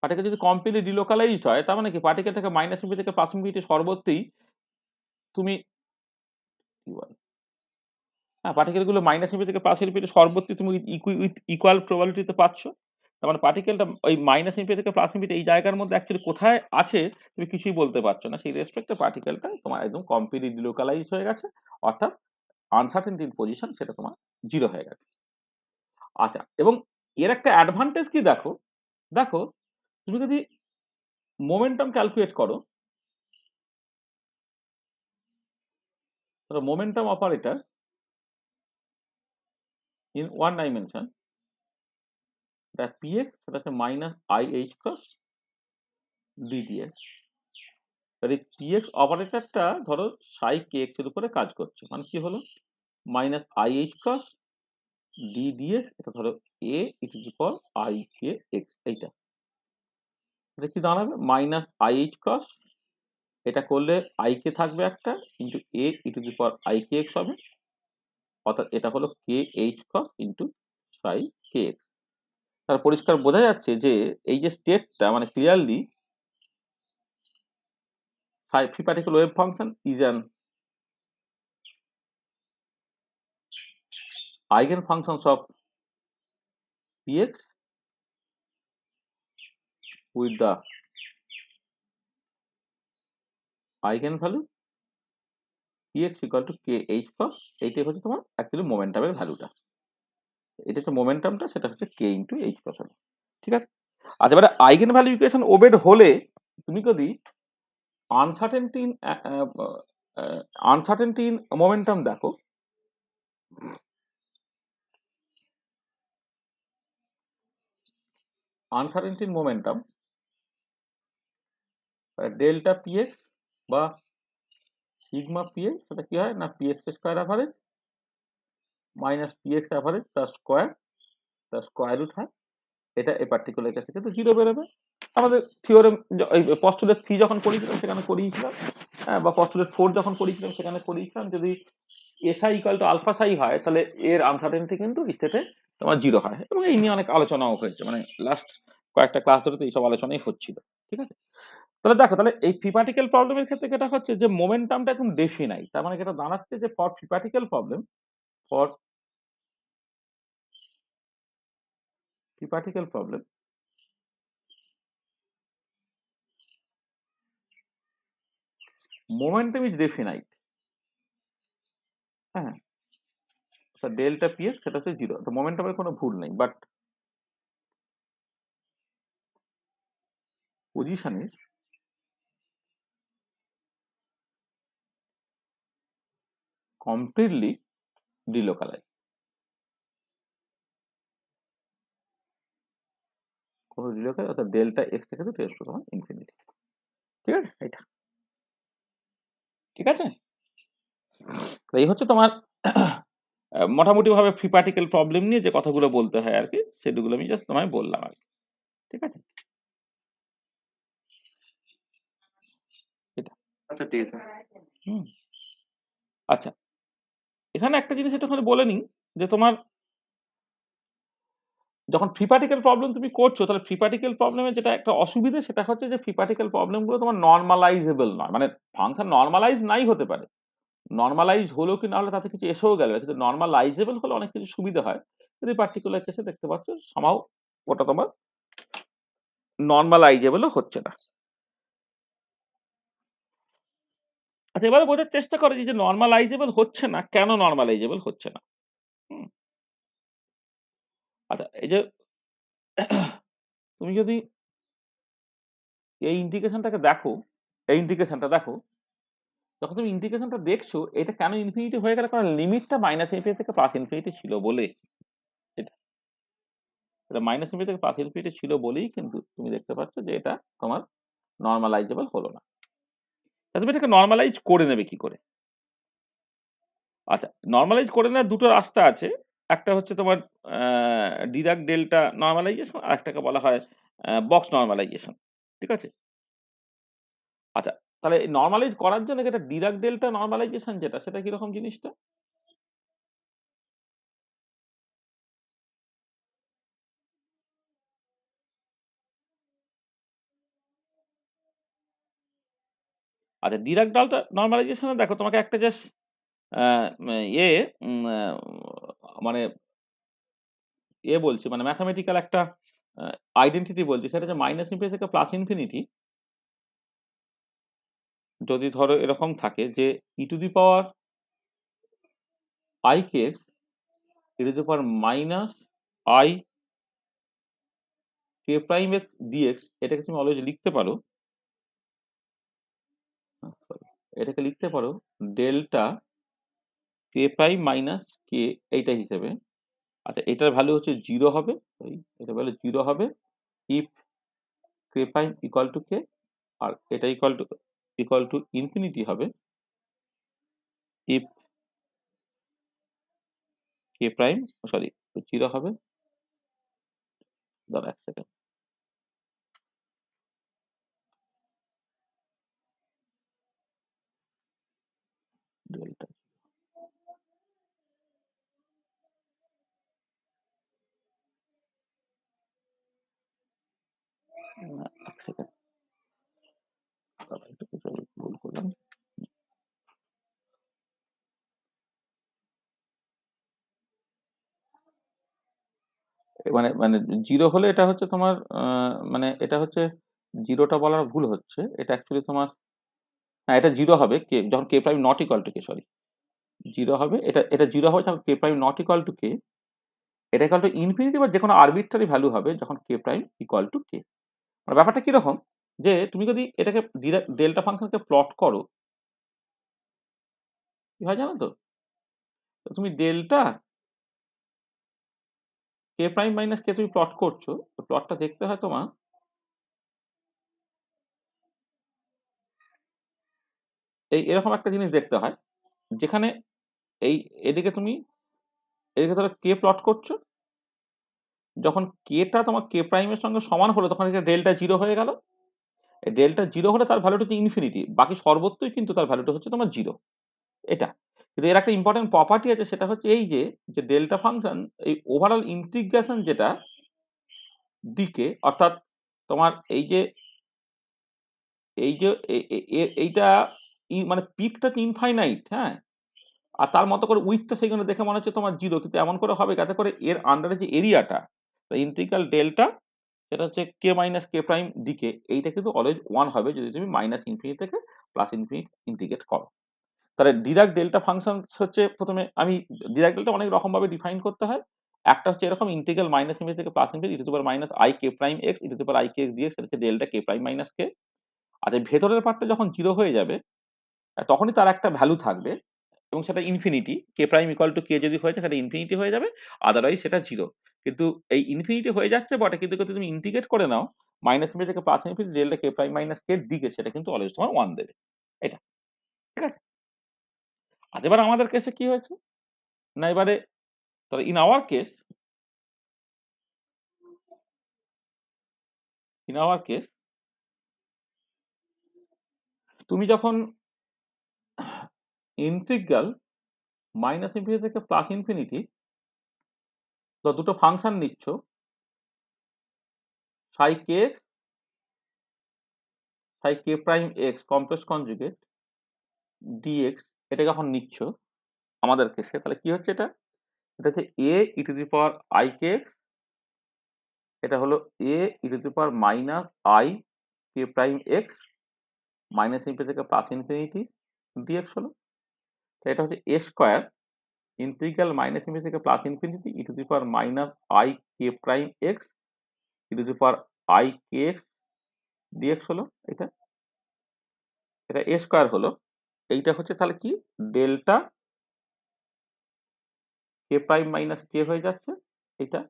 Speaker 1: পার্টিকেল যদি কমপ্লিটলি ডিলোকালাইজড হয় তার মানে কি পার্টিকেল থেকে মাইনাস ইনফিনিটি থেকে প্লাস ইনফিনিটি সর্বত্রই তুমি কি বল, হ্যাঁ পার্টিকেল গুলো মাইনাস ইনফিনিটি থেকে প্লাস ইনফিনিটি সর্বত্রই তুমি উইথ ইকুয়াল প্রবাবিলিটিতে পাচ্ছ। তার মানে পার্টিকেলটা ওই মাইনাস ইনফিনিটি থেকে প্লাস ইনফিনিটি এই জায়গার মধ্যে অ্যাকচুয়ালি কোথায় আছে তুমি কিছুই বলতে পারছো না। সেই রেসপেক্টে পার্টিকেলটা তোমার একদম কমপ্লিটলি ডিলোকালাইজ হয়ে গেছে, অর্থাৎ আনসার্টেনটি ইন পজিশন সেটা তোমার 0 হয়ে গেছে। আচ্ছা, এবং এর একটা অ্যাডভান্টেজ কি দেখো, দেখো তুমি যদি মোমেন্টাম ক্যালকুলেট করো, momentum operator in one dimension, that px সেটা হচ্ছে minus i h cross DDS. তাহলে px অপারেটরটা ধরো সাই কে এক্স এর উপরে কাজ করছে, মানে কি হলো minus i h cross d d s, এটা ধরো a E to the power I K x. এইটা এটা কি দাঁড়াবে মাইনাস আই এইচ ক্রস, এটা করলে আই কে থাকবে একটা into A E to the power I K x হবে, অর্থাৎ এটা হলো কে এইচ ক্রস ইন্টু সাই কে এক্স। তার পরিষ্কার বোঝা যাচ্ছে যে এই যে স্টেটটা মানে clearly free particle wave function is an eigenfunctions of px with the eigen value px equal to K H plus, এইটাই হচ্ছে তোমার অ্যাকচুয়ালি মোমেন্টামের ভ্যালুটা। এটা হচ্ছে মোমেন্টামটা, সেটা হচ্ছে কে ইন্টু এইচ প্লাস। ঠিক আছে। আচ্ছা, এবারে আইগেন ভ্যালু ইকুয়েশন ওবেড হলে তুমি যদি আনসার্টেনটি আনসার্টেনটি মোমেন্টাম দেখো, আনসার্টেনটি মোমেন্টাম ডেল্টা পিএক্স বা সিগমা পিএক্স, সেটা কি হয় না PX square average minus PX average তার স্কোয়ার রুট হয়। এটা এই পার্টিকুলার কেসে কিন্তু জিরো বেরোবে। আমাদের থিওরেম পস্টুলেট 3 যখন করিয়েছিলাম সেখানে করিয়েছিলাম, বা পস্টুলেট 4 যখন করিয়েছিলাম সেখানে করিয়েছিলাম, যদি এসআই ইকুয়াল টু আলফা সাই হয় তাহলে এর আনসার্টেনটি কিন্তু স্টেটে তোমার জিরো হয়, এবং এই নিয়ে অনেক আলোচনাও হয়েছে, মানে লাস্ট কয়েকটা ক্লাস ধরে তো এইসব আলোচনাই হচ্ছিল। ঠিক আছে। তাহলে দেখো, তাহলে এই ফ্রি পার্টিকেল প্রবলেমের ক্ষেত্রে যেটা হচ্ছে যে মোমেন্টামটা এখন ডেফিনাইট, তার মানে যেটা দাঁড়াচ্ছে যে for free particle problem, for free particle problem momentum is definite। হ্যাঁ, ডেল্টা পিএস সেটা হচ্ছে জিরো, তো মোমেন্টামের কোনো ভুল নেই, but position is completely delocalise. কোনো ডিলোকালাইজ অর্থাৎ ডেল্টা এক্স থেকে তো টেস্ট তোমার ইনফিনিটি। ঠিক আছে, এটা ঠিক আছে। তো এই হচ্ছে তোমার মোটামুটি ভাবে ফ্রি পার্টিকেল প্রবলেম নিয়ে যে কথাগুলো বলতে হয় আর কি, সেগুলো আমি জাস্ট তোমায় বললাম আর কি। ঠিক আছে, এটা
Speaker 2: আচ্ছা ঠিক আছে।
Speaker 1: হুম। আচ্ছা, এখানে একটা জিনিস একটুখানি বলে নিই, যে তোমার যখন ফ্রি পার্টিকেল প্রবলেম তুমি করছো, তাহলে ফ্রি পার্টিকেল প্রবলেমের যেটা একটা অসুবিধা সেটা হচ্ছে যে ফ্রি পার্টিকেল প্রবলেমগুলো তোমার নর্মালাইজেবল নয়, মানে ফাংশন নর্মালাইজ নাই হতে পারে, নর্মালাইজ হলো কি না হলে তাতে কিছু এসেও গেল, কিন্তু নর্মালাইজেবল হলে অনেক কিছু সুবিধা হয়। যদি পার্টিকুলার কেসে দেখতে পাচ্ছ সামাও ওটা তোমার নর্মালাইজেবলও হচ্ছে না। আচ্ছা, এবারে বোঝার চেষ্টা করে যে নর্মালাইজেবল হচ্ছে না, কেন নর্মালাইজেবল হচ্ছে না। হুম। আচ্ছা, এই যে তুমি যদি এই ইন্টিগ্রেশনটাকে দেখো, এই ইন্টিগ্রেশনটা দেখো, যখন তুমি ইন্টিগ্রেশনটা দেখছো এটা কেন ইনফিনিটি হয়ে গেল, কারণ লিমিটটা মাইনাস ইনফিনিটি থেকে প্লাস ইনফিনিটি ছিল বলে। এটা এটা মাইনাস ইনফিনিটি থেকে প্লাস ইনফিনিটি ছিল বলেই কিন্তু তুমি দেখতে পাচ্ছ যে এটা তোমার নর্মালাইজেবল হলো না। তা তুমি এটাকে নর্মালাইজ করে নেবে কি করে? আচ্ছা, নর্মালাইজ করে নেওয়ার দুটো রাস্তা আছে। একটা হচ্ছে তোমার ডিরাক ডেল্টা নর্মালাইজেশন, আর একটাকে বলা হয় বক্স নর্মালাইজেশন। ঠিক আছে। আচ্ছা, তাহলে নর্মালাইজ করার জন্য যেটা ডিরাক ডেল্টা নর্মালাইজেশন যেটা, সেটা কিরকম জিনিসটা? আচ্ছা, ডিরাক ডেল্টা নর্মালাইজেশনে দেখো তোমাকে একটা জাস্ট ইয়ে মানে বলছি, মানে ম্যাথামেটিক্যাল একটা আইডেন্টিটি বলছি, সেটা হচ্ছে মাইনাস ইনফিনিটি থেকে প্লাস ইনফিনিটি যদি ধরো এরকম থাকে যে e to the power I K x e to the power minus I k prime x dx, এটাকে তুমি অলওয়েজ লিখতে পারো, sorry, এটাকে লিখতে পারো delta k prime minus k এইটা হিসেবে। আচ্ছা, এটার ভ্যালু হচ্ছে জিরো হবে, এটা ভ্যালু জিরো হবে if k prime equal to k, আর এটা ইকুয়াল টু ইনফিনিটি হবে if k prime, sorry, zero হবে, দাঁড়া এক সেকেন্ড, ডেল্টা এক সেকেন্ড, দাঁড়া একটু কিছু ভুল করলাম। মানে মানে জিরো হলে এটা হচ্ছে তোমার মানে এটা হচ্ছে জিরোটা বলার ভুল হচ্ছে, এটা অ্যাকচুয়ালি তোমার, হ্যাঁ এটা জিরো হবে কে যখন k prime not equal to k, sorry zero হবে, এটা এটা জিরো হবে যখন k prime not equal to k, এটা ইকুয়াল টু ইনফিনিটি বা যে কোনো আরবিট্রারি ভ্যালু হবে যখন কে প্রাইম ইকুয়াল টু কে। মানে ব্যাপারটা কিরকম, যে তুমি যদি এটাকে ডেল্টা ফাংশনকে প্লট করো, কি হয় জানো তো, তো তুমি ডেল্টা কে প্রাইম মাইনাস কে তুমি প্লট করছো, তো প্লটটা দেখতে হয় তোমার এই এরকম একটা জিনিস দেখতে হয়, যেখানে এই এদিকে তুমি এদিকে ধরো কে প্লট করছো, যখন কেটা তোমার কে প্রাইমের সঙ্গে সমান হলো তখন এটা ডেল্টা জিরো হয়ে গেল, এই ডেল্টা জিরো হলে তার ভ্যালুটা হচ্ছে ইনফিনিটি, বাকি সর্বত্রই কিন্তু তার ভ্যালুটা হচ্ছে তোমার জিরো। এটা কিন্তু এর একটা ইম্পর্টেন্ট প্রপার্টি আছে, সেটা হচ্ছে এই যে যে ডেল্টা ফাংশন এই ওভারঅল ইন্টিগ্রেশন যেটা দিকে, অর্থাৎ তোমার এই যে এই যে এইটা মানে পিকটা ইনফাইনাইট, হ্যাঁ, আর তার মতো করে উইথটা সেখানে দেখে মনে হচ্ছে তোমার জিরো, কিন্তু এমন করে হবে যাতে করে এর আন্ডারে যে এরিয়াটা ইন্টিগ্রাল ডেল্টা, সেটা হচ্ছে কে মাইনাস কে প্রাইম দিকে, এইটা কিন্তু অলওয়েজ ওয়ান হবে যদি তুমি মাইনাস ইনফিনিটি থেকে প্লাস ইনফিনিটি ইন্টিগ্রেট করো। তাহলে ডিরাক ডেল্টা ফাংশন হচ্ছে, প্রথমে আমি ডিরাক ডেল্টা অনেক রকম ভাবে ডিফাইন করতে হয়। একটা হচ্ছে এরকম ইন্টিগ্রাল মাইনাস ইনফিনিটি থেকে plus infinity e to the power minus I k prime x e to the power I K x dx, এটা হচ্ছে delta k prime minus k. আর এই ভেতরের পার্টটা যখন জিরো হয়ে যাবে তখনই তার একটা ভ্যালু থাকবে এবং সেটা infinity, k prime equal to k যদি হয়েছে সেটা ইনফিনিটি হয়ে যাবে, আদারওয়াইজ সেটা জিরো। কিন্তু এই ইনফিনিটি হয়ে যাচ্ছে বটে, কিন্তু যদি তুমি ইন্টিগ্রেট করে নাও মাইনাস ইনফিনিটি থেকে plus infinity delta k prime minus কে দিকে, সেটা কিন্তু অলওয়েজ তোমার ওয়ান দেবে। এটা ঠিক আছে। আর এবার আমাদের কেসে কি হয়েছে না, এবারে তাহলে ইন আওয়ার কেস তুমি যখন ইন্টিগ্রাল মাইনাস ইনফিনিটি থেকে প্লাস ইনফিনিটি তো দুটো ফাংশন নিচ্ছ, psi k x psi k prime x complex conjugate dx, এটা যখন নিচ্ছ আমাদের কেসে, তাহলে কি হচ্ছে এটা, এটা হচ্ছে এ ই to the power I K x, এটা হলো a E to the power minus I k prime x minus infinity থেকে প্লাস ইনফিনিটি ডিএক্স হলো। এটা হচ্ছে a square integral minus infinity থেকে plus infinity e to the power minus I k prime x e to the power I K x dx হলো। এটা এটা এ স্কোয়ার হলো। এইটা হচ্ছে তাহলে কি, ডেল্টা কে প্রাইম মাইনাস কে হয়ে যাচ্ছে, এটা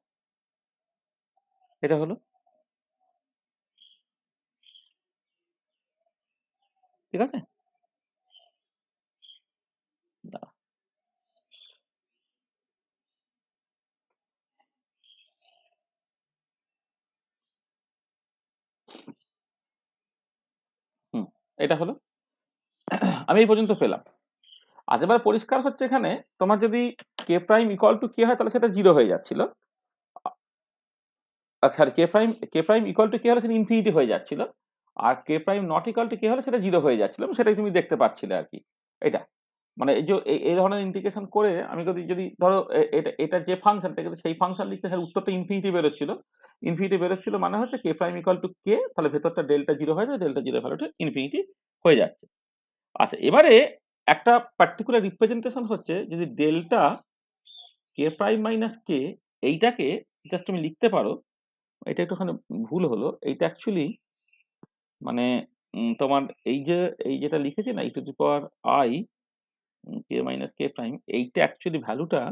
Speaker 1: এটা হলো, ঠিক আছে। হুম, এটা হলো, আমি এই পর্যন্ত পেলাম। আজ এবার পরিষ্কার হচ্ছে এখানে তোমার যদি কে প্রাইম ইকুয়াল টু কে হয় তাহলে সেটা জিরো হয়ে যাচ্ছিল, আচ্ছা কে প্রাইম ইকুয়াল টু কে হলে সেটা ইনফিনিটি হয়ে যাচ্ছিল, আর কে prime not equal to k হলে সেটা জিরো হয়ে যাচ্ছিল, এবং সেটাই তুমি দেখতে পাচ্ছিলে আর কি। এটা মানে এই যে এই ধরনের ইন্টিগ্রেশন করে আমি যদি যদি ধরো এটা এটা যে ফাংশনটা, কিন্তু সেই ফাংশন লিখতে সেটা উত্তরটা ইনফিনিটি বেরোচ্ছিল, ইনফিনিটি বেরোচ্ছিল মানে হচ্ছে কে প্রাইম ইকুয়াল টু কে, তাহলে ভেতরটা ডেল্টা জিরো হয়ে যায়, ডেল্টা জিরো ভ্যালুটা ইনফিনিটি হয়ে যাচ্ছে। আচ্ছা এবারে একটা পার্টিকুলার রিপ্রেজেন্টেশন হচ্ছে যদি ডেল্টা কে প্রাইম মাইনাস কে, এইটাকে জাস্ট তুমি লিখতে পারো, এটা একটুখানি ভুল হলো, এইটা অ্যাকচুয়ালি মানে তোমার এই যে এই যেটা লিখেছি না e to the power I k minus k prime, এইটা অ্যাকচুয়ালি ভ্যালুটা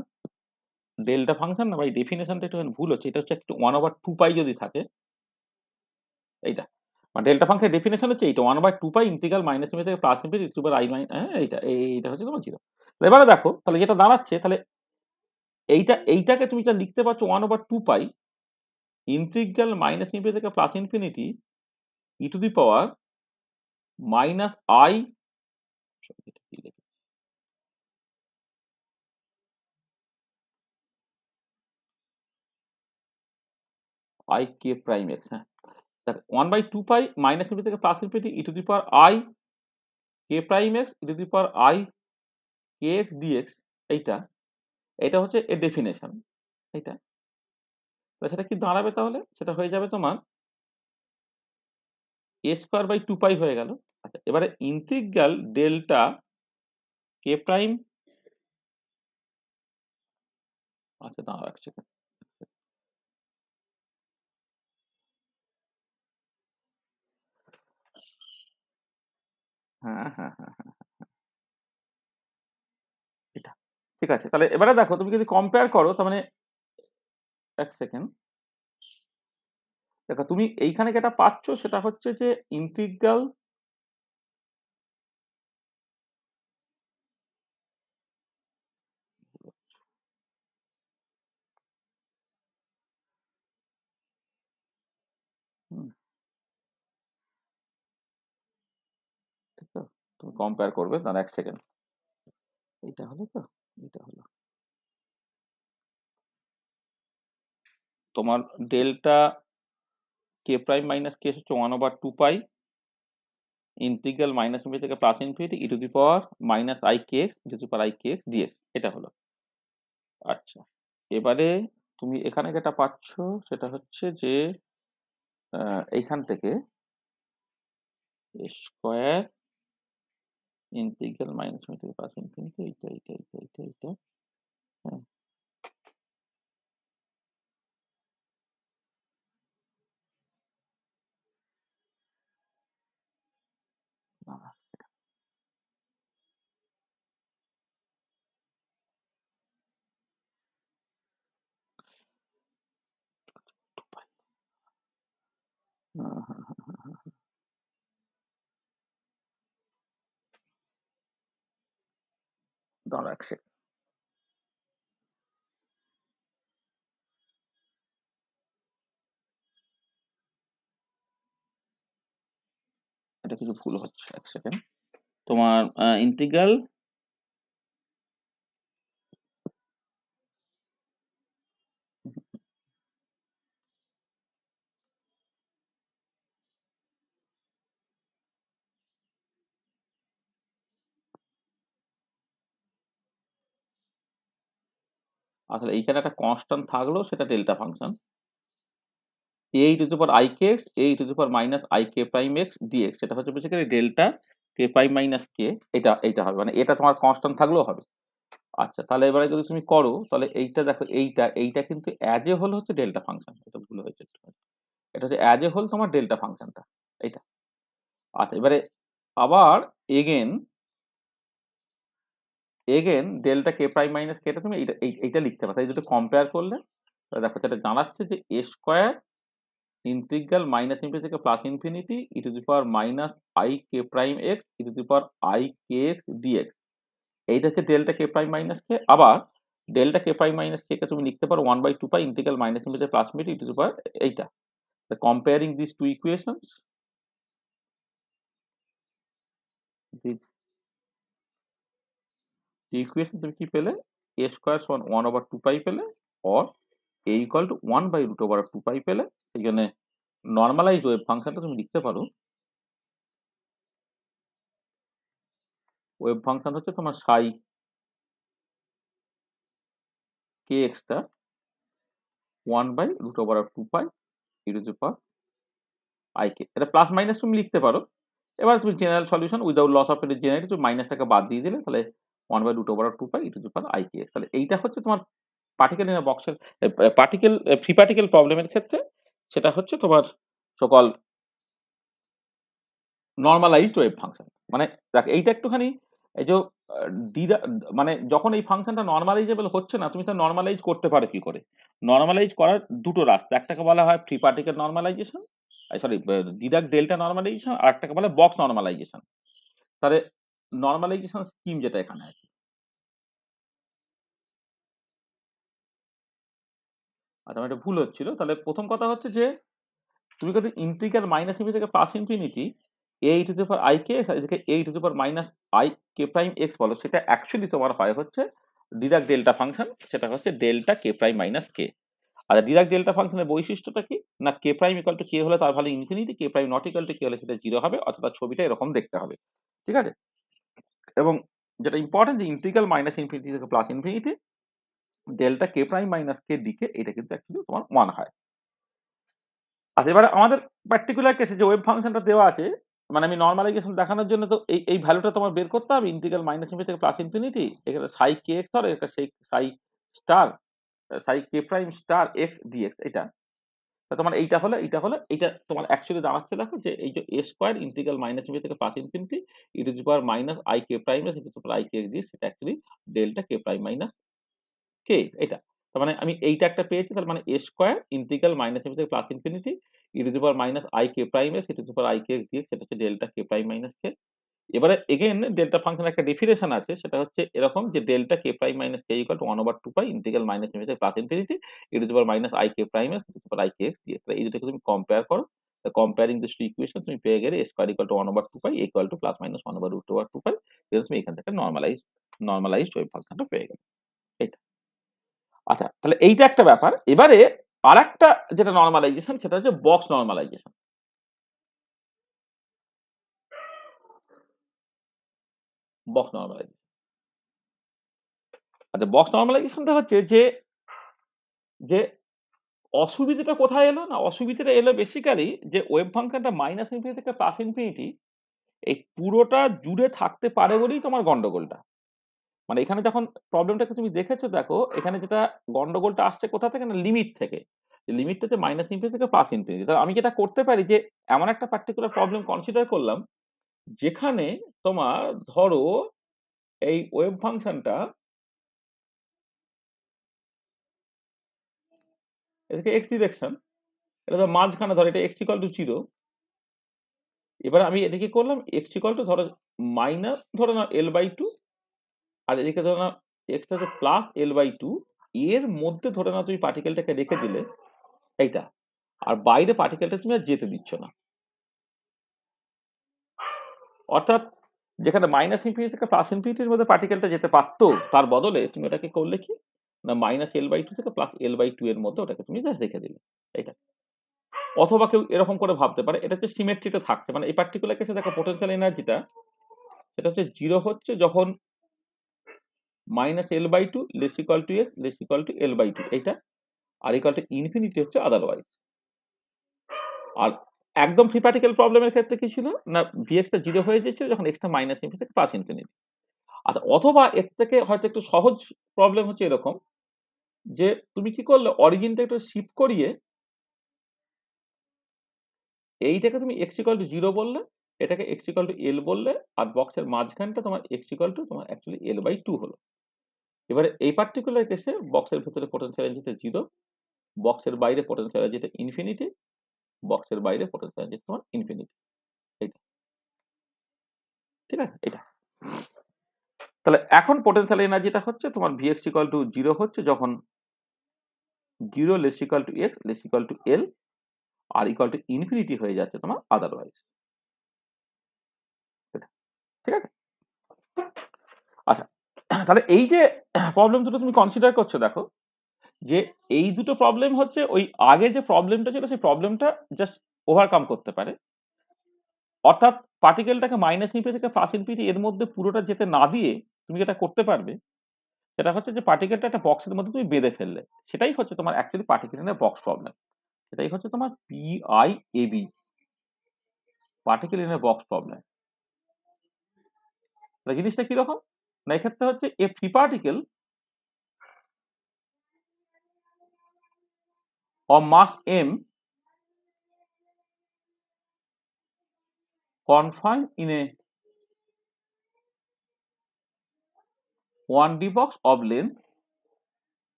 Speaker 1: ডেল্টা ফাংশন না, বাই ডেফিনেশনটা একটু ভুল হচ্ছে, এটা হচ্ছে একটু ওয়ান ওভার টু পাই যদি থাকে, এইটা মানে ডেল্টা ফাংশনের ডেফিনেশন হচ্ছে এইটা one by two pi integral minus থেকে plus infinity to by i minus, এইটা এইটা হচ্ছে তোমার জিরো। এবারে দেখো তাহলে যেটা দাঁড়াচ্ছে, তাহলে এইটাকে তুমি যা লিখতে পারছো one over two pi integral minus infinity থেকে plus infinity e to the power minus i i k prime x, হ্যাঁ one by two pi minus infinity থেকে plus infinity e to the power I k prime x e to the power I K x dx, এইটা এটা হচ্ছে এর ডেফিনেশন। এইটা সেটা কি দাঁড়াবে তাহলে? সেটা হয়ে যাবে তোমার a স্কয়ার বাই 2 পাই হয়ে গেল। আচ্ছা, এবারে ইন্টিগ্রাল ডেল্টা কে প্রাইম, আচ্ছা দাঁড়াও এক সেকেন্ড। হ্যাঁ হ্যাঁ হ্যাঁ হ্যাঁ, এটা ঠিক আছে। তাহলে এবারে দেখো তুমি যদি কম্পেয়ার করো, তার মানে এক সেকেন্ড, দেখো তুমি এইখানে যেটা পাচ্ছ সেটা হচ্ছে যে ইন্টিগ্রাল ঠিক তো, তুমি কম্পেয়ার করবে, দাঁড়া এক সেকেন্ড, এইটা হলো তো, এইটা হলো তোমার delta k prime minus k হচ্ছে 1/2 পাই ইন্টিগ্রাল মাইনাস ইনফিনিটি থেকে plus infinity e to the power minus I K x e to the power I K x dx, এটা হলো। আচ্ছা, এবারে তুমি এখানে যেটা পাচ্ছ সেটা হচ্ছে যে এইখান থেকে স্কোয়ার ইন্টিগ্রাল মাইনাস ইনফিনিটি থেকে প্লাস ইনফিনিটি, এইটা এইটা এইটা এইটা এইটা, হ্যাঁ দাঁড়া, হ্যাঁ, হ্যাঁ, হ্যাঁ, দাঁড়া এক সেকেন্ড, এটা কিছু ভুল হচ্ছে, এক সেকেন্ড। তোমার ইন্টিগ্রাল আসলে এইখানে একটা কনস্ট্যান্ট থাকলো, সেটা delta function e to the power I K x e to the power minus I k prime x dx, সেটা হচ্ছে basically delta k prime minus k, এটা এইটা হবে, মানে এটা তোমার কনস্ট্যান্ট থাকলেও হবে। আচ্ছা, তাহলে এবারে যদি তুমি করো তাহলে এইটা দেখো, এইটা এইটা কিন্তু অ্যাজ এ হোল হচ্ছে ডেল্টা ফাংশন, এটা ভুল হয়েছে একটু, এটা হচ্ছে অ্যাজ এ হোল তোমার ডেল্টা ফাংশনটা এইটা। আচ্ছা, এবারে আবার again again delta k prime minus k, এটা তুমি এইটা এইটা লিখতে পারো, তাই দুটো কম্পেয়ার করলে তাহলে দেখো যেটা জানাচ্ছে যে a square integral minus infinity থেকে plus infinity e to the power minus I k prime x e to the power I K x dx, এইটা হচ্ছে delta k prime minus k. আবার delta k prime minus k কে তুমি লিখতে পারো 1/2 pi integral minus infinity plus infinity e to the power এইটা। Comparing this to equations, equation তুমি কি পেলে, এ স্কোয়ার সমান 1/2 পাই পেলে, অর এ ইকুয়াল টু 1/√2 পাই পেলে। সেই জন্য নর্মালাইজ ওয়েভ ফাংশনটা তুমি লিখতে পারো, ওয়েভ ফাংশন হচ্ছে তোমার সাই কে এক্সটা 1/√2 pi e to the power I k, এটা প্লাস মাইনাস তুমি লিখতে পারো। এবার তুমি general solution without loss of এর জেনারেল তুমি মাইনাসটাকে বাদ দিয়ে দিলে, তাহলে 1/√2 pi e to the power I K x, তাহলে এইটা হচ্ছে তোমার পার্টিকেল ইন বক্সের পার্টিকেল ফ্রি পার্টিকেল প্রবলেমের ক্ষেত্রে সেটা হচ্ছে তোমার সকল নর্মালাইজড ওয়েভ ফাংশন। মানে দেখ এইটা একটুখানি এই যে মানে যখন এই ফাংশনটা নর্মালাইজেবল হচ্ছে না, তুমি তো নর্মালাইজ করতে পারো কি করে? নর্মালাইজ করার দুটো রাস্তা, একটাকে বলা হয় free particle normalization, sorry Dirac delta normalization, আর একটাকে বলে বক্স নর্মালাইজেশন। তাহলে নর্মালাইজেশন স্কিম যেটা এখানে আছে, আচ্ছা আমার এটা ভুল হচ্ছিল। তাহলে প্রথম কথা হচ্ছে যে তুমি যদি ইন্টিগ্রাল মাইনাস ইনফিনিটি থেকে plus infinity e to the power I K x, এদিকে e to the power minus I k prime x বলো, সেটা অ্যাকচুয়ালি তোমার হয় হচ্ছে ডিরাক ডেল্টা ফাংশন, সেটা হচ্ছে delta k prime minus k. আর ডিরাক ডেল্টা ফাংশনের বৈশিষ্ট্যটা কি না, k prime equal to k হলে তার value infinity, k prime not equal to k হলে সেটা জিরো হবে, অথবা ছবিটা এরকম দেখতে হবে, ঠিক আছে? এবং যেটা ইম্পর্টেন্ট যে ইন্টিগ্রাল মাইনাস ইনফিনিটি থেকে plus infinity delta k prime minus কে ডিকে এটা কিন্তু অ্যাকচুয়ালি তোমার 1 হয়। আচ্ছা, এবারে আমাদের পার্টিকুলার কেসে যে ওয়েভ ফাংশনটা দেওয়া আছে, মানে আমি নরমালাইজেশন দেখানোর জন্য তো এই ভ্যালুটা তোমার বের করতে হবে, ইন্টিগ্রাল মাইনাস ইনফিনিটি থেকে প্লাস ইনফিনিটি। এখানে সাই কে এক্স ধরো, এটা সেই সাই স্টার সাই k prime star x dx এটা। তা তোমার এইটা তোমার অ্যাকচুয়ালি দাঁড়াচ্ছে, দেখো যে এই যে a square integral minus infinity থেকে plus infinity e to the power minus I k prime s e to the power I K x dx, সেটা actually delta k prime minus k এটা। তার মানে আমি এইটা একটা পেয়েছি, তার মানে a square integral minus infinity থেকে plus infinity e to the power minus I k prime s e to the power I K x dx, সেটা হচ্ছে ডেল্টা কে প্রাইম মাইনাস কে। এবারে এগেইন ডেল্টা ফাংশনের একটা ডেফিনেশন আছে, সেটা হচ্ছে এরকম যে delta k prime minus k equal to 1/2 pi integral minus infinity plus infinity e to the power minus I k prime s e to the power I K x dx. এই দুটোকে তুমি কম্পেয়ার করো, কম্পেয়ারিং দিস টু ইকুয়েশন তুমি পেয়ে গেলে square equal to 1/2 pi equal to plus minus 1/√2 পাই। তুমি এখান থেকে নর্মালাইজড ওয়েভ ফাংশনটা পেয়ে গেলে। এইটা আচ্ছা, তাহলে এইটা একটা ব্যাপার। এবারে আরেকটা যেটা নরমালাইজেশন, সেটা হচ্ছে বক্স নরমালাইজেশন। বক্স নরমালাইজেশন আচ্ছা, বক্স নরমালাইজেশনটা হচ্ছে যে যে অসুবিধাটা কোথায় এলো না, অসুবিধাটা এলো বেসিক্যালি যে ওয়েভ ফাংশনটা মাইনাস ইনফিনিটি থেকে প্লাস ইনফিনিটি এই পুরোটা জুড়ে থাকতে পারে বলেই তোমার গন্ডগোলটা। মানে এখানে যখন প্রবলেমটাকে তুমি দেখেছো, দেখো এখানে যেটা গন্ডগোলটা আসছে কোথা থেকে না, লিমিট থেকে। লিমিটটা হচ্ছে মাইনাস ইনফিনিটি থেকে প্লাস ইনফিনিটি। তাহলে আমি যেটা করতে পারি যে এমন একটা পার্টিকুলার প্রবলেম কনসিডার করলাম যেখানে তোমার ধরো এই ওয়েভ ফাংশনটা এটাকে এক্স ডিরেকশন, এটা তো মাঝখানে ধরো এটা এক্স ইকুয়াল টু 0। এবার আমি এদিকে করলাম এক্স ইকুয়াল টু ধরো মাইনাস ধরো না L/2, আর এদিকে ধরো না এক্স হচ্ছে প্লাস L/2। এর মধ্যে ধরে না তুমি পার্টিকেলটাকে রেখে দিলে এইটা, আর বাইরে পার্টিকেলটা তুমি আর যেতে দিচ্ছ না। অর্থাৎ যেখানে মাইনাস ইনফিনিটি থেকে প্লাস ইনফিনিটির মধ্যে পার্টিকেলটা যেতে পারতো, তার বদলে তুমি ওটাকে করলে কি না, মাইনাস L/2 থেকে প্লাস L/2 এর মধ্যে ওটাকে তুমি জাস্ট রেখে দিলে এইটা। অথবা কেউ এরকম করে ভাবতে পারে এটা হচ্ছে সিমেট্রিটা থাকছে, মানে এই পার্টিকুলার কেসে দেখো পোটেনশিয়াল এনার্জিটা সেটা হচ্ছে 0 হচ্ছে যখন minus L/2 less equal to x less equal two L/2 এইটা, আর ইকুয়াল টু ইনফিনিটি হচ্ছে আদারওয়াইজ। আর একদম ফ্রি পার্টিকেল প্রবলেমের ক্ষেত্রে কি ছিল না, ভিএক্সটা 0 হয়ে যাচ্ছিল যখন এক্সটা মাইনাস ইনফিনিটি থেকে প্লাস ইনফিনিটি। আচ্ছা, অথবা এর থেকে হয়তো একটু সহজ প্রবলেম হচ্ছে এরকম যে তুমি কি করলে অরিজিনটা একটু শিফট করিয়ে এইটাকে তুমি এক্স ইকুয়াল টু 0 বললে, এটাকে এক্স ইকুয়াল টু এল বললে, আর বক্সের মাঝখানটা তোমার এক্স ইকুয়াল টু তোমার অ্যাকচুয়ালি L/2 হলো। এবারে এই পার্টিকুলার কেসে বক্সের ভিতরে পোটেনশিয়াল এনার্জিটা 0, বক্সের বাইরে পোটেনশিয়াল এনার্জিটা ইনফিনিটি, বক্সের বাইরে পোটেনশিয়াল এনার্জি তোমার ইনফিনিটি। এইটা ঠিক আছে এটা। তাহলে এখন পোটেনশিয়াল এনার্জিটা হচ্ছে তোমার Vx ইকুয়াল টু 0 হচ্ছে যখন 0 less equal to x less equal to l, আর ইকুয়াল টু ইনফিনিটি হয়ে যাচ্ছে তোমার আদারওয়াইজ। ঠিক আছে আচ্ছা, তাহলে এই যে প্রবলেম দুটো তুমি কনসিডার করছো, দেখো যে এই দুটো প্রবলেম হচ্ছে ওই আগে যে প্রবলেমটা ছিল সেই প্রবলেমটা জাস্ট ওভারকাম করতে পারে। অর্থাৎ পার্টিকেলটাকে মাইনাস ইনফিনিটি থেকে প্লাস ইনফিনিটি এর মধ্যে পুরোটা যেতে না দিয়ে তুমি যেটা করতে পারবে সেটা হচ্ছে যে পার্টিকেলটা একটা বক্সের মধ্যে তুমি বেঁধে ফেললে, সেটাই হচ্ছে তোমার অ্যাকচুয়ালি পার্টিকেলের বক্স প্রবলেম। সেটাই হচ্ছে তোমার PIAB, particle in a box problem. জিনিসটা কিরকম না, এক্ষেত্রে হচ্ছে এ free particle of mass m confined in a 1D box of length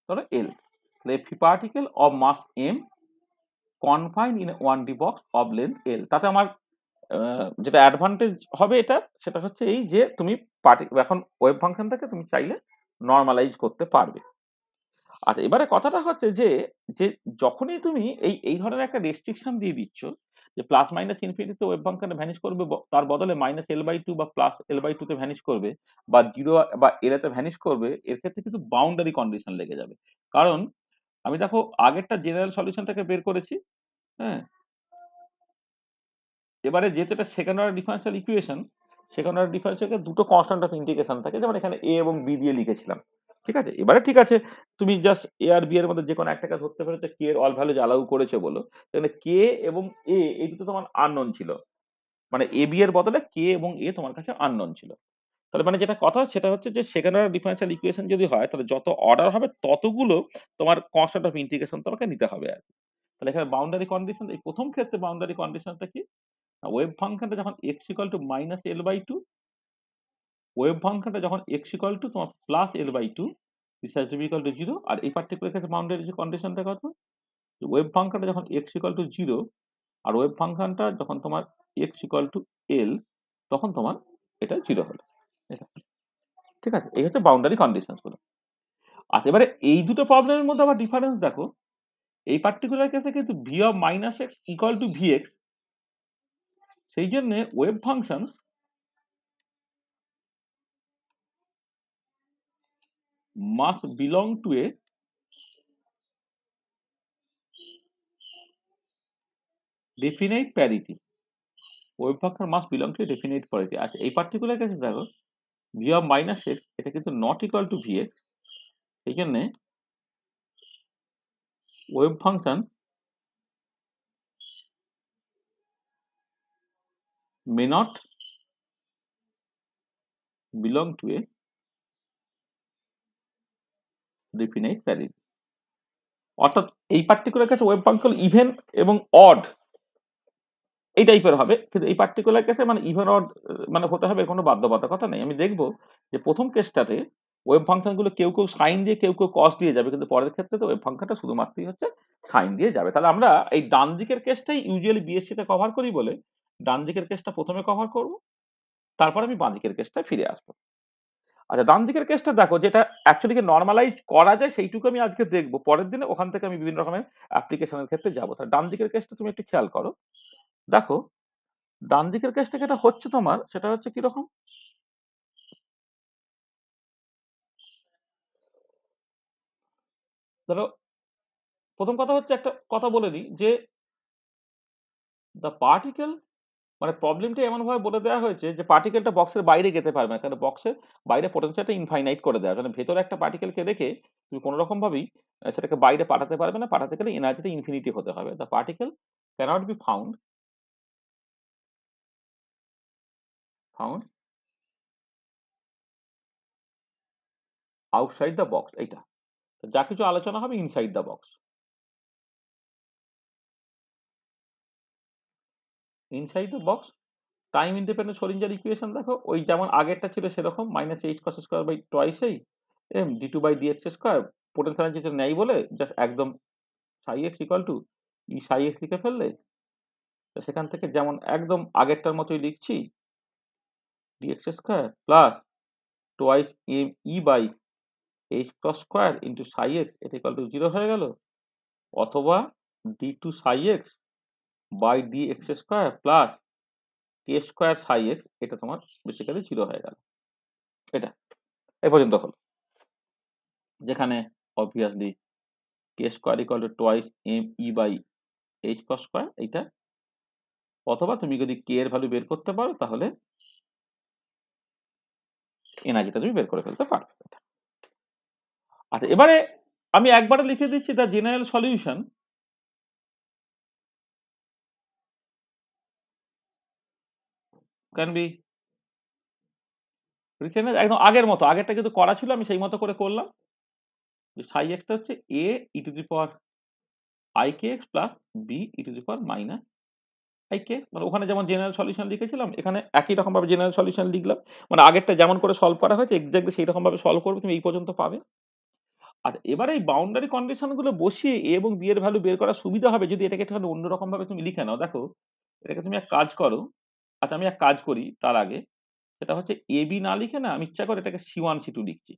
Speaker 1: ধরো L, a free particle of mass m confined in a 1D box of length L। তাতে আমার যেটা অ্যাডভান্টেজ হবে এটা, সেটা হচ্ছে এই যে তুমি এখন ওয়েভ ফাংশনটাকে তুমি চাইলে নর্মালাইজ করতে পারবে। আচ্ছা, এবারে কথাটা হচ্ছে যে যে যখনই তুমি এই ধরনের একটা রেস্ট্রিকশন দিয়ে দিচ্ছ যে প্লাস মাইনাস ইনফিনিটিতে ওয়েভ ফাংশনটা ভ্যানিশ করবে, তার বদলে মাইনাস L/2 বা প্লাস L/2 তে ভ্যানিশ করবে, বা 0 বা L তে ভ্যানিশ করবে, এর ক্ষেত্রে কিন্তু বাউন্ডারি কন্ডিশন লেগে যাবে। কারণ আমি দেখো আগেরটা জেনারেল সলিউশনটাকে বের করেছি, হ্যাঁ, এবারে যেহেতু এটা second order differential equation, second order differential দুটো কনস্ট্যান্ট অফ ইন্টিগ্রেশন থাকে, যেমন এখানে a এবং b দিয়ে লিখেছিলাম। ঠিক আছে? এবারে ঠিক আছে, তুমি জাস্ট এ আর বি এর মধ্যে যে কোনো একটাকে ধরতে পেরেছো, কে এর অল ভ্যালুজ অ্যালাউ করেছে বলো, তাহলে কে এবং এ এই দুটো তোমার আননোন ছিল, মানে এ বি এর বদলে কে এবং এ তোমার কাছে আননোন ছিল। তাহলে মানে যেটা কথা সেটা হচ্ছে যে সেকেন্ড অর্ডার ডিফারেন্সিয়াল ইকুয়েশন যদি হয় তাহলে যত অর্ডার হবে ততগুলো তোমার কনস্ট্যান্ট অফ ইন্টিগ্রেশন তোমাকে নিতে হবে আর কি। তাহলে এখানে বাউন্ডারি কন্ডিশন, এই প্রথম ক্ষেত্রে বাউন্ডারি কন্ডিশনটা কি, ওয়েভ ফাংশনটা যখন x equal to minus l by two, wave ফাংশনটা যখন x ইকুয়াল টু তোমার plus l by two, this has to be equal to zero. আর এই পার্টিকুলার ক্ষেত্রে বাউন্ডারি যে কন্ডিশনটা কত, ওয়েভ ফাংশনটা যখন x ইকুয়াল টু জিরো আর ওয়েভ ফাংশনটা যখন তোমার x ইকুয়াল টু এল, তখন তোমার এটা জিরো হলো। এটা ঠিক আছে, এই হচ্ছে বাউন্ডারি কন্ডিশন গুলো। আচ্ছা, এবারে এই দুটো প্রবলেমের মধ্যে আবার ডিফারেন্স দেখো, এই পার্টিকুলার কেসে কিন্তু V of minus x equal two V x, সেই জন্য wave function must belong to a definite parity. Wave function must belong to definite quality. আচ্ছা, এই পার্টিকুলার কেসে দেখো ভি অফ মাইনাস এক্স এটা কিন্তু not equal two V x, সেই জন্যে wave function may not belong to A definite parity. অর্থাৎ এই পার্টিকুলার কেসে ওয়েভ ফাংশন ইভেন এবং অড এই টাইপের হবে, কিন্তু এই পার্টিকুলার কেসে মানে ইভেন অড মানে হতে হবে কোনো বাধ্যবাধকতা নেই। আমি দেখবো যে প্রথম কেসটাতে ওয়েভ ফাংশনগুলো কেউ কেউ সাইন দিয়ে কেউ কেউ কস দিয়ে যাবে, কিন্তু পরের ক্ষেত্রে তো ওয়েভ ফাংশনটা শুধুমাত্রই হচ্ছে সাইন দিয়ে যাবে। তাহলে আমরা এই ডান দিকের কেসটাই ইউজুয়ালি বিএসসি তে কভার করি বলে ডান দিকের কেসটা প্রথমে কভার করব, তারপর আমি বাঁ দিকের কেসটা ফিরে আসবো। আচ্ছা, ডান দিকের কেসটা দেখো, যেটা অ্যাকচুয়ালি নর্মালাইজ করা যায় সেইটুকু আমি আজকে দেখবো, পরের দিনে ওখান থেকে আমি বিভিন্ন রকমের অ্যাপ্লিকেশনের ক্ষেত্রে যাবো। তাহলে ডান দিকের কেসটা তুমি একটু খেয়াল করো, দেখো ডান দিকের কেসটা যেটা হচ্ছে তোমার সেটা হচ্ছে কিরকম, ধরো প্রথম কথা হচ্ছে, একটা কথা বলে দিই যে দ্য পার্টিকেল, মানে প্রবলেমটা এমন ভাবে বলে দেওয়া হয়েছে যে পার্টিকেলটা বক্সের বাইরে যেতে পারবে না, কারণ বক্সের বাইরে পোটেনশিয়ালটা ইনফাইনাইট করে দেওয়া, কারণ ভেতরে একটা পার্টিকেলকে রেখে তুমি কোনো রকম ভাবেই সেটাকে বাইরে পাঠাতে পারবে না, পাঠাতে গেলে এনার্জিটা ইনফিনিটি হতে হবে। The particle cannot be found outside the box. এইটা যা কিছু আলোচনা হবে inside the box. Inside the box time independent Schrodinger equation দেখো, ওই যেমন আগেরটা ছিল সেরকম, minus h cos square by twice এই m d two by D x square, potential যেটা নেই বলে জাস্ট একদম সাই এক্স ইকুয়াল টু ই সাই এক্স লিখে ফেললে, তো সেখান থেকে যেমন একদম আগেরটার মতোই লিখছি, d x square plus twice m e by h cos square into psi x, এটা ইকুয়াল টু জিরো হয়ে গেল, অথবা d two psi x by D x square plus K square psi x, এটা তোমার বেসিক্যালি জিরো হয়ে গেল। এটা এই পর্যন্ত হলো, যেখানে obviously k square equal to twice m e by h cos square এইটা, অথবা তুমি যদি কে এর ভ্যালু বের করতে পারো তাহলে এনার্জিটা তুমি বের করে ফেলতে পারবে। আচ্ছা, এবারে আমি একবারে লিখে দিচ্ছি the general solution can be written একদম আগের মতো, আগেরটা কিন্তু করা ছিল আমি সেই মতো করে করলাম, যে সাই এক্সটা হচ্ছে এ ই to the power I K x plus B E to the power minus I k, মানে ওখানে যেমন জেনারেল সলিউশন লিখেছিলাম এখানে একই রকম ভাবে জেনারেল সলিউশন লিখলাম, মানে আগেরটা যেমন করে সলভ করা হয়েছে এক্স্যাক্টলি সেই রকম ভাবে সলভ করবে, তুমি এই পর্যন্ত পাবে। আর এবারে এই বাউন্ডারি কন্ডিশন গুলো বসিয়ে এ এবং বি এর ভ্যালু বের করা সুবিধা হবে যদি এটাকে একটু অন্যরকম ভাবে তুমি লিখে নাও। দেখো এটাকে তুমি এক কাজ করো, আচ্ছা আমি এক কাজ করি তার আগে, সেটা হচ্ছে এ বি না লিখে না আমি ইচ্ছা করে এটাকে সি ওয়ান সি টু লিখছি,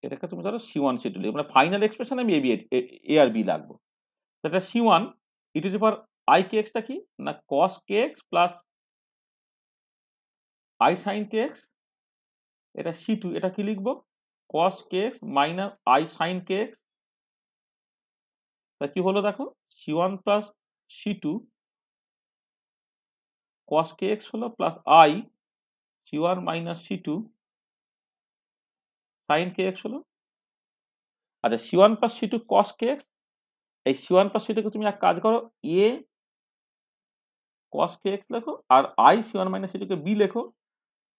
Speaker 1: এটাকে তুমি ধরো সি ওয়ান সি টু লিখো, মানে ফাইনাল এক্সপ্রেশন আমি এ আর বি লাগবো। সেটা c one e to the power I k এক্সটা কি না cos k x plus i sine k x, এটা সি টু, এটা কি লিখবো cos k x minus i sine k x, তা কি হলো দেখো c one plus c two cos kx হলো plus i c1 minus c2 sine k x হলো। আচ্ছা c1 প্লাস c2 কস কে এক্স, এই c1 প্লাস c2 কে তুমি এক কাজ করো, এ কস কে এক্স লেখো, আর i c1 minus c2 k b লেখো,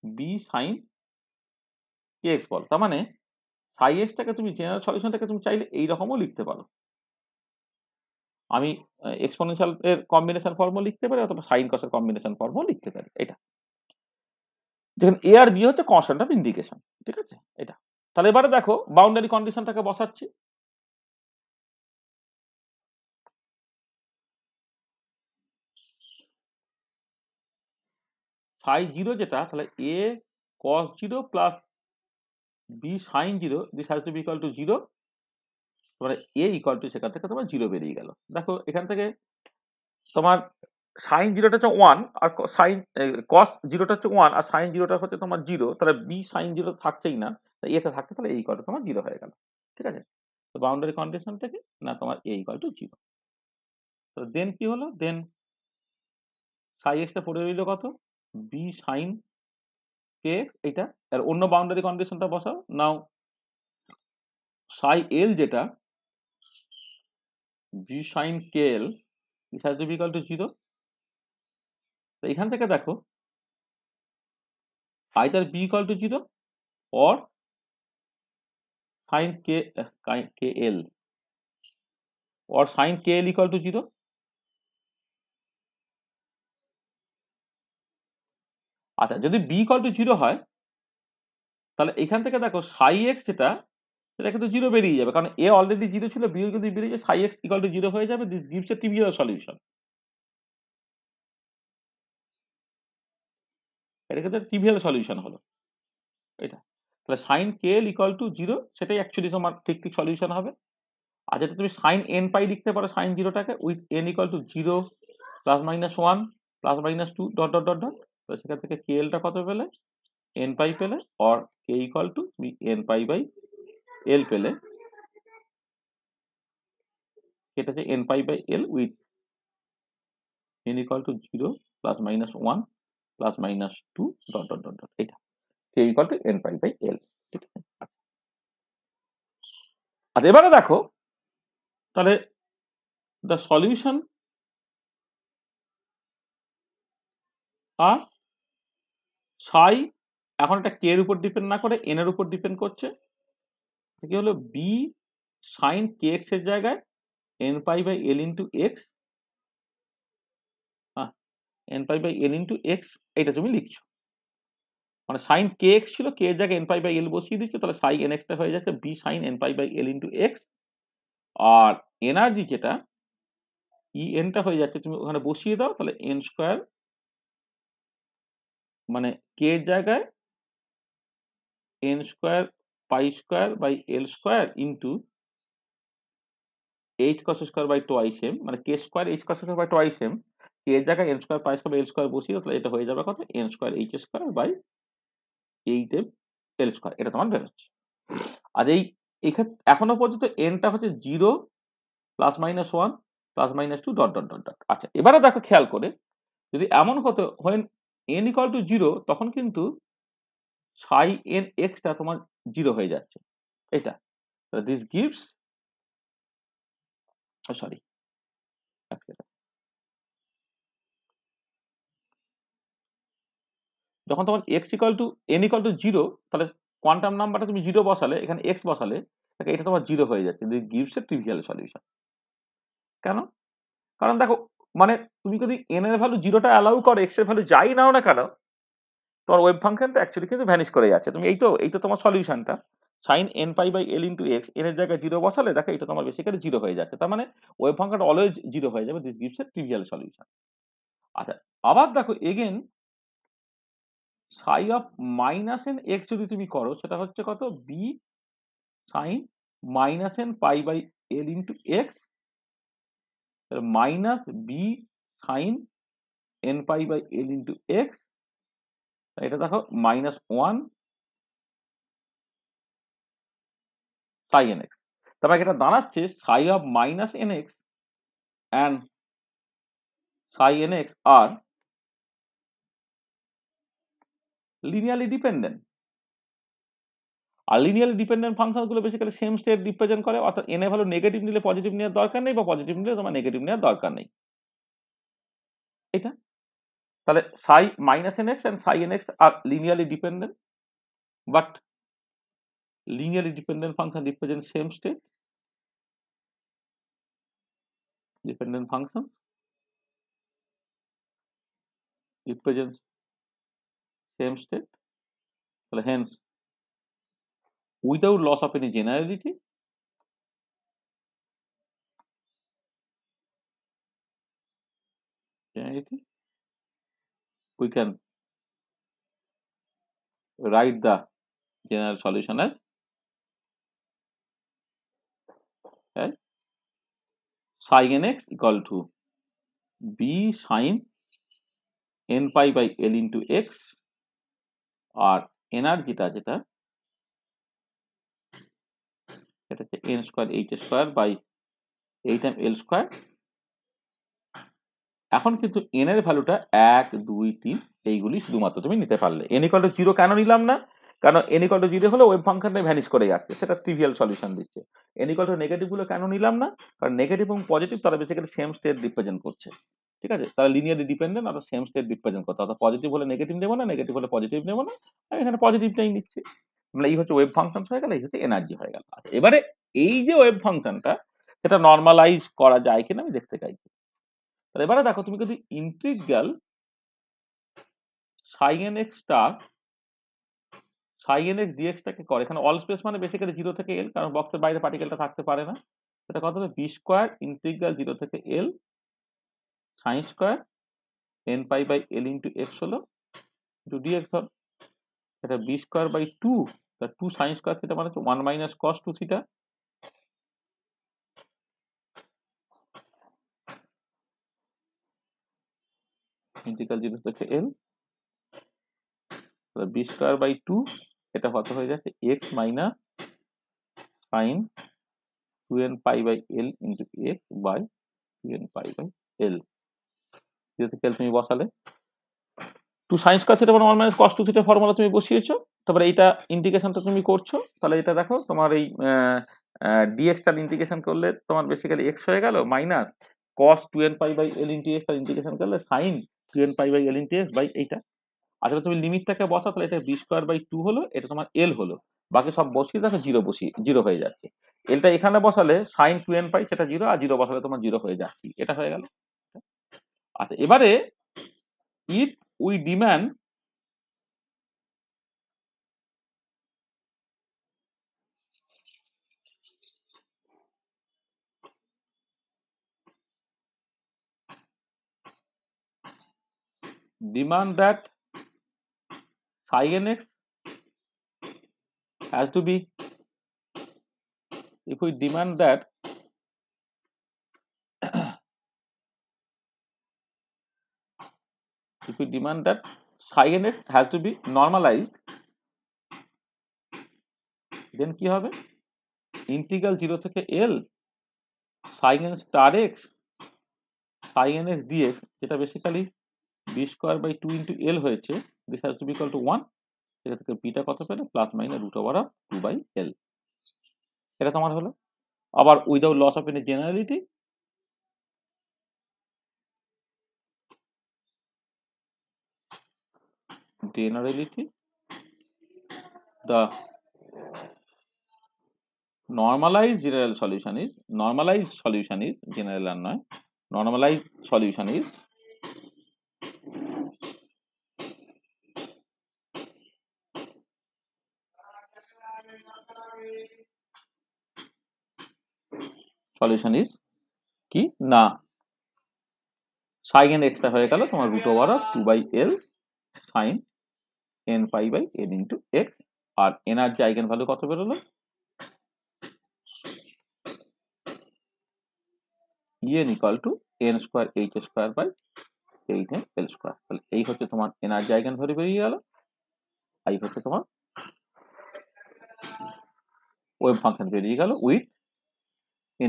Speaker 1: বি সাইন কে এক্স বল। তার মানে সাই এক্সটাকে তুমি জেনারেল সলিউশনটাকে তুমি চাইলে এইরকমও লিখতে পারো। আমি এক্সপোনেনশিয়াল এর কম্বিনেশন ফর্মও লিখতে পারি, অথবা সাইন কসের কম্বিনেশন ফর্মও লিখতে পারি। এটা যেখানে এ আর বি হচ্ছে কনস্ট্যান্ট অফ ইন্ডিকেশন, ঠিক আছে এটা। তাহলে এবারে দেখো বাউন্ডারি কন্ডিশনটাকে বসাচ্ছি। সাই জিরো যেটা, তাহলে a cos zero plus b sine zero, this has to be equal to zero. তাহলে এ ইকুয়াল টু সেখান থেকে তোমার জিরো বেরিয়ে গেল। দেখো এখান থেকে তোমার সাইন জিরোটা হচ্ছে ওয়ান, আর সাইন কস জিরোটা হচ্ছে ওয়ান, আর সাইন জিরোটা হচ্ছে তোমার জিরো। তাহলে বি সাইন জিরো থাকছেই না, তাই এতে থাকছে, তাহলে এই ইকুয়াল টু তোমার জিরো হয়ে গেল, ঠিক আছে। তো বাউন্ডারি কন্ডিশন থেকে না তোমার এ ইকুয়াল টু জিরো। তো দেন কি হলো, দেন সাই এক্সটা পড়ে রইল কত, বি সাইন কে এক্স এইটা। আর অন্য বাউন্ডারি কন্ডিশনটা বসাও নাও, সাই এল যেটা b sine k l is has to be equal to zero. তো এখান থেকে দেখো either b equal to 0 or sin kl or sin kl equal to 0। আচ্ছা যদি b equal to 0 হয়, তাহলে এখান থেকে দেখো সাই এক্স যেটা, সেটা কিন্তু 0 বেরিয়ে যাবে, কারণ a অলরেডি 0 ছিল, b যদি বেরিয়ে যায়, সাই এক্স ইকুয়াল টু 0 হয়ে যাবে। This gives a trivial solution. এটা কিন্তু ট্রিভিয়াল সলিউশন হলো এটা। তাহলে সাইন kl ইকুয়াল টু 0, সেটাই অ্যাকচুয়ালি তোমার ঠিক ঠিক সলিউশন হবে। আর যেটা তুমি সাইন এন পাই লিখতে পারো সাইন জিরোটাকে, with n equal to 0 plus minus 1 plus minus 2 dot dot dot dot. তো সেখান থেকে kl-টা কত পেলে, n পাই পেলে, or k ইকুয়াল টু তুমি n পাই বাই l পেলে। এটা হচ্ছে n pi by l with n equal to 0 plus minus 1 plus minus 2 dot dot dot dot. এটা k equal to n pi by l, ঠিক আছে। আর এবারে দেখো তাহলে দ্য সলিউশন আর সাই এখন এটা কে এর উপর ডিপেন্ড না করে এন এর উপর ডিপেন্ড করছে। কি হলো, বি সাইন কে এক্স এর জায়গায় N pi by L into x, N pi by L into X, এইটা তুমি লিখছো। মানে সাইন কে এক্স ছিল, কে এর জায়গায় এন পাই বাই এল বসিয়ে দিচ্ছ, তাহলে সাই এন এক্সটা হয়ে যাচ্ছে B sine N pi by L into X. আর এনার্জি যেটা ই এনটা হয়ে যাচ্ছে, তুমি ওখানে বসিয়ে দাও, তাহলে এন স্কোয়ার, মানে কে এর জায়গায় n square pi square by l square into h cos square by twice m, মানে k square H cos square by twice m. K এর জায়গায় n square pi square by l square বসিয়ে দাও, তাহলে এটা হয়ে যাবে কত, n square h square by 8m l square. এটা তোমার বেরোচ্ছে। আর এই এক্ষেত্রে এখনো পর্যন্ত এনটা হচ্ছে 0 plus minus 1 plus minus 2 dot dot dot dot. আচ্ছা এবারে দেখো খেয়াল করে, যদি এমন হতো when n ইকুয়াল টু 0, তখন কিন্তু সাই এন এক্সটা তোমার 0 হয়ে যাচ্ছে এটা। দিস গিভস, সরি যখন তোমার x equal two N equal to 0, তাহলে কোয়ান্টাম নাম্বারটা তুমি 0 বসালে, এখানে এক্স বসালে, এটা তোমার 0 হয়ে যাচ্ছে। This gives a trivial solution. কেন? কারণ দেখো, মানে তুমি যদি এন এর ভ্যালু 0টা অ্যালাউ করো, এক্স এর ভ্যালু যাই নাও না কেন, তোমার ওয়েভ ফাংশনটা অ্যাকচুয়ালি কিন্তু ভ্যানিশ করে যাচ্ছে। তুমি এই তো তোমার সলিউশনটা, sine N pi by L into x, n এর জায়গায় 0 বসালে দেখো এটা তোমার বেসিক্যালি 0 হয়ে যাচ্ছে। তার মানে ওয়েভ ফাংশনটা অলওয়েজ 0 হয়ে যাবে। This gives a trivial solution. আচ্ছা আবার দেখো again, Sai of minus n x যদি তুমি করো, সেটা হচ্ছে কত, B sine minus N pi by L into X minus B sine N pi by L into X. এটা দেখো মাইনাস 1 সাই এন এক্স। তারপরে এটা দাঁড়াচ্ছে psi of minus n x and psi n x are linearly dependent. আর লিনিয়ারলি ডিপেন্ডেন্ট ফাংশনগুলো বেসিক্যালি সেম স্টেট রিপ্রেজেন্ট করে, অর্থাৎ এন এ ভ্যালু নেগেটিভ নিলে পজিটিভ নেওয়ার দরকার নেই, বা পজিটিভ নিলে তোমার নেগেটিভ নেওয়ার দরকার নেই। এটা তাহলে psi minus nx and psi nx are linearly dependent, but linearly dependent function represents same state. Dependent function represents same state. So hence, without loss of any generality, we can write the general solution as psi nx equal to b sin n pi by l into x, আর এনার্জিটা যেটা এটা হচ্ছে n square h square by 8 l square. এখন কিন্তু n এর ভ্যালুটা 1 2 3 এইগুলি শুধুমাত্র তুমি নিতে পারলে। n ইকুয়াল টু 0 কেন নিলাম না? কারণ n ইকুয়াল টু 0 হলে ওয়েভ ফাংশনটা ভ্যানিশ করে যাচ্ছে, সেটা ট্রিভিয়াল সলিউশন দিচ্ছে। n ইকুয়াল টু নেগেটিভ গুলো কেন নিলাম না? কারণ নেগেটিভ এবং পজিটিভ তারা বেসিক্যালি সেম স্টেট রিপ্রেজেন্ট করছে, ঠিক আছে? তারা লিনিয়ারলি ডিপেন্ডেন্ট আর সেম স্টেট রিপ্রেজেন্ট করতে, অর্থাৎ পজিটিভ হলে নেগেটিভ নেব না, নেগেটিভ হলে পজিটিভ নেব না, আমি এখানে পজিটিভটাই নিচ্ছি। মানে এই হচ্ছে ওয়েভ ফাংশন হয়ে গেল, এই হচ্ছে এনার্জি হয়ে গেল। এবারে এই যে ওয়েভ ফাংশনটা সেটা নর্মালাইজ করা যায় কিনা আমি দেখতে চাইছি। তাহলে এবারে দেখো, তুমি যদি integral psi nx star psi nx dx টাকে করে, এখানে অল স্পেস মানে বেসিক্যালি 0 থেকে l, কারণ বক্সের বাইরে পার্টিকেলটা থাকতে পারে না। এটা কত হবে? b স্কয়ার ইন্টিগ্রাল 0 থেকে l sin square n pi by l into x হলো ইনটু dx হল। এটা b স্কয়ার বাই 2, তা 2 sin স্কয়ার থিটা মানে হচ্ছে 1 মাইনাস cos 2 থিটা ইন্টিগ্রাল 0 থেকে l, তাহলে b স্কয়ার বাই 2 এটা কত হয়ে যাচ্ছে x minus sin 2n pi by l into x by 2n pi by l। 0 থেকে l তুমি বসালে 2 sin স্কয়ার থিটা মানে 1 মাইনাস cos 2 থিটা ফর্মুলা তুমি বসিয়েছো, তারপরে এইটা ইন্টিগ্রেশনটা তুমি করছো, তাহলে এটা দেখো তোমার এই dx টার ইন্টিগ্রেশন করলে তোমার বেসিক্যালি x হয়ে গেল minus cos 2n pi by l into x টার ইন্টিগ্রেশন করলে sin 2n pi by l into x by এইটা। আসলে তুমি লিমিটটাকে বসাও, তাহলে এটা b স্কয়ার বাই 2 হলো, এটা তোমার l হলো, বাকি সব বসিয়ে দেখো 0 বসিয়ে 0 হয়ে যাচ্ছে। এলটা এখানে বসালে sin 2n পাই সেটা 0, আর 0 বসালে তোমার 0 হয়ে যাচ্ছে, এটা হয়ে গেল। আচ্ছা, এবারে if we demand that psi nx has to be, if we demand that psi nx has to be normalized, then কি হবে? ইন্টিগ্রাল 0 থেকে l sin n star x sin nx dx, যেটা basically b square by 2 into l হয়েছে, this has to be equal to 1, এটা থেকে b টা কত পেলে plus minus root over of 2 by l, এটা তোমার হলো। আবার without loss of any generality, the normalized solution is general আর নয়, normalized solution is কি না sin n x টা হয়ে গেল তোমার root over of 2 by l sin n pi by l into x, আর এনার্জি আইগেন ভ্যালু কত বেরোলো? en equal to n square h square by 8n l square. তাহলে এই হচ্ছে তোমার এনার্জি আইগেন ভ্যালু বেরিয়ে গেল, এই হচ্ছে তোমার ওয়েভ ফাংশন বেরিয়ে গেল with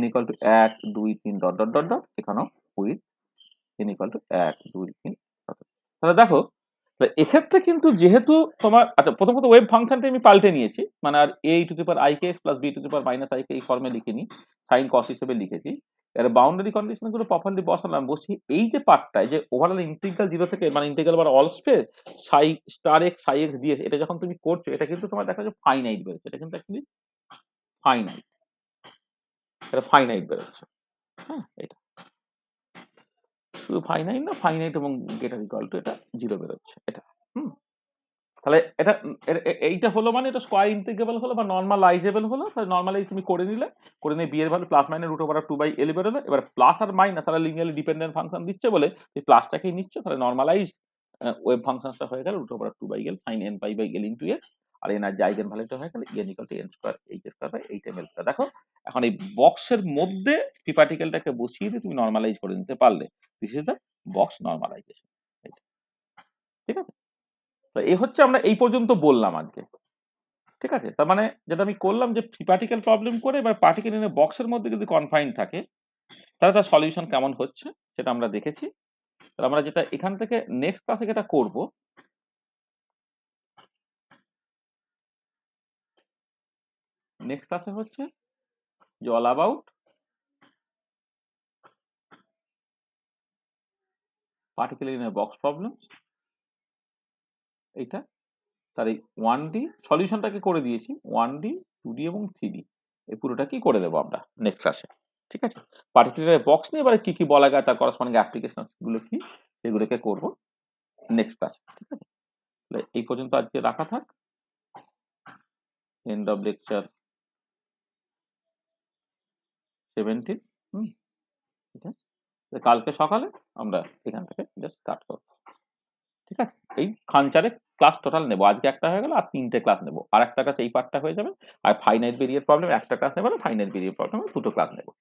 Speaker 1: n equal to 1 2 3 dot dot dot dot, এখানেও with n equal to 1 2 3 dot. তাহলে দেখো এক্ষেত্রে কিন্তু যেহেতু তোমার আচ্ছা প্রথমত ওয়েভ ফাংশনটা আমি পাল্টে নিয়েছি, মানে আর a two the power i k x plus b two the power minus i k এই ফর্মে লিখিনি, সাইন কস হিসেবে লিখেছি। এর বাউন্ডারি কন্ডিশন গুলো প্রপারলি বসালাম, বসি এই যে পার্টটায় যে ওভারঅল ইন্টিগ্রাল জিরো থেকে মানে ইন্টিগ্রাল বার all space psi star x psi x দিয়ে এটা যখন তুমি করছো এটা কিন্তু তোমার দেখা যাচ্ছে ফাইনাইট বেরোচ্ছে, এটা কিন্তু অ্যাকচুয়ালি ফাইনাইট, এটা ফাইনাইট বেরোচ্ছে। হ্যাঁ, এটা শুধু ফাইনাইট না, ফাইনাইট এবং গেটার ইকুয়াল টু এটা জিরো বেরোচ্ছে এটা। হুম, তাহলে এটা এইটা হলো মানে এটা স্কয়ার ইন্টিগ্রেবল হলো বা নরমালাইজেবল হলো। তাহলে নরমালাইজ তুমি করে নিলে, করে নিয়ে বি এর value plus minus root over 2/l বেরোলো। এবার প্লাস আর মাইনাস তারা লিনিয়ারলি ডিপেন্ডেন্ট ফাংশন দিচ্ছে বলে এই প্লাসটাকেই নিচ্ছ, তাহলে নরমালাইজ ওয়েভ ফাংশনটা হয়ে গেল root over 2/l sin n pi by l into x, আর এনার যে আইগেন ভ্যালুটা হয়ে গেল n equal to n square h square by 8ml square. দেখো এখন এই বক্সের মধ্যে ফ্রি পার্টিকেলটাকে বসিয়ে দিয়ে তুমি নরমালাইজ করে নিতে পারলে, this is the box normalisation. ঠিক আছে, তো এই হচ্ছে আমরা এই পর্যন্ত বললাম আজকে। ঠিক আছে, তার মানে যেটা আমি করলাম যে ফ্রি পার্টিকেল প্রবলেম করে এবার পার্টিকেল এনে বক্সের মধ্যে যদি কনফাইন থাকে তাহলে তার সলিউশন কেমন হচ্ছে সেটা আমরা দেখেছি। তাহলে আমরা যেটা এখান থেকে নেক্সট ক্লাসে যেটা করব, নেক্সট ক্লাসে হচ্ছে যে all about particle in a box problem, এইটা তার এই 1D সলিউশনটাকে করে দিয়েছি, 1D 2D এবং 3D এই পুরোটা কি করে দেবো আমরা নেক্সট ক্লাসে। ঠিক আছে, পার্টিকুলার বক্স নিয়ে এবারে কি কি বলা যায় তার করসপন্ডিং অ্যাপ্লিকেশন গুলো কি সেগুলোকে করব নেক্সট ক্লাসে। ঠিক আছে, তাহলে এই পর্যন্ত আজকে রাখা থাক। End of lecture 17। ঠিক আছে, কালকে সকালে আমরা এখান থেকে জাস্ট স্টার্ট করবো। ঠিক আছে, এই খানচারে ক্লাস টোটাল নেবো, আজকে একটা হয়ে গেল আর 3টে ক্লাস নেবো, আর একটা ক্লাস এই পার্টটা হয়ে যাবে, আর ফাইনাইট ভেরিয়েট প্রবলেম একটা ক্লাস নেবো, না ফাইনাইট ভেরিয়েট প্রবলেম 2টো ক্লাস নেবো।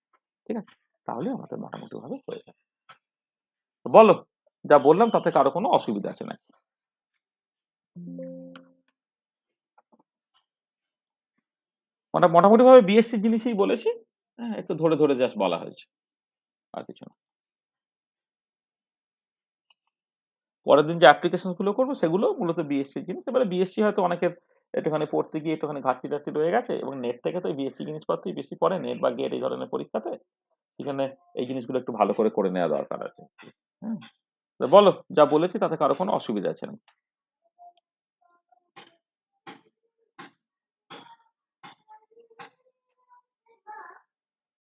Speaker 1: ঠিক আছে, তাহলে আমাদের মোটামুটি ভাবে হয়ে যাবে। বলো, যা বললাম তাতে কারো কোনো অসুবিধা আছে নাকি? মোটামুটি ভাবে বিএসসি জিনিসই বলেছি, হ্যাঁ একটু ধরে ধরে জাস্ট বলা হয়েছে, আর কিছু না। পরের দিন যে অ্যাপ্লিকেশন গুলো করবো সেগুলো মূলত বিএসসি জিনিস। এবারে বিএসসি হয়তো অনেকের একটুখানি পড়তে গিয়ে একটুখানি ঘাটতি টাটতি রয়ে গেছে, এবং নেট থেকে তো বিএসসি জিনিসপত্রই বেশি পড়ে, নেট বা গেট এই ধরনের পরীক্ষাতে, সেখানে এই জিনিসগুলো একটু ভালো করে নেওয়া দরকার আছে। হ্যাঁ, তো বলো, যা বলেছি তাতে কারো কোনো অসুবিধা আছে না?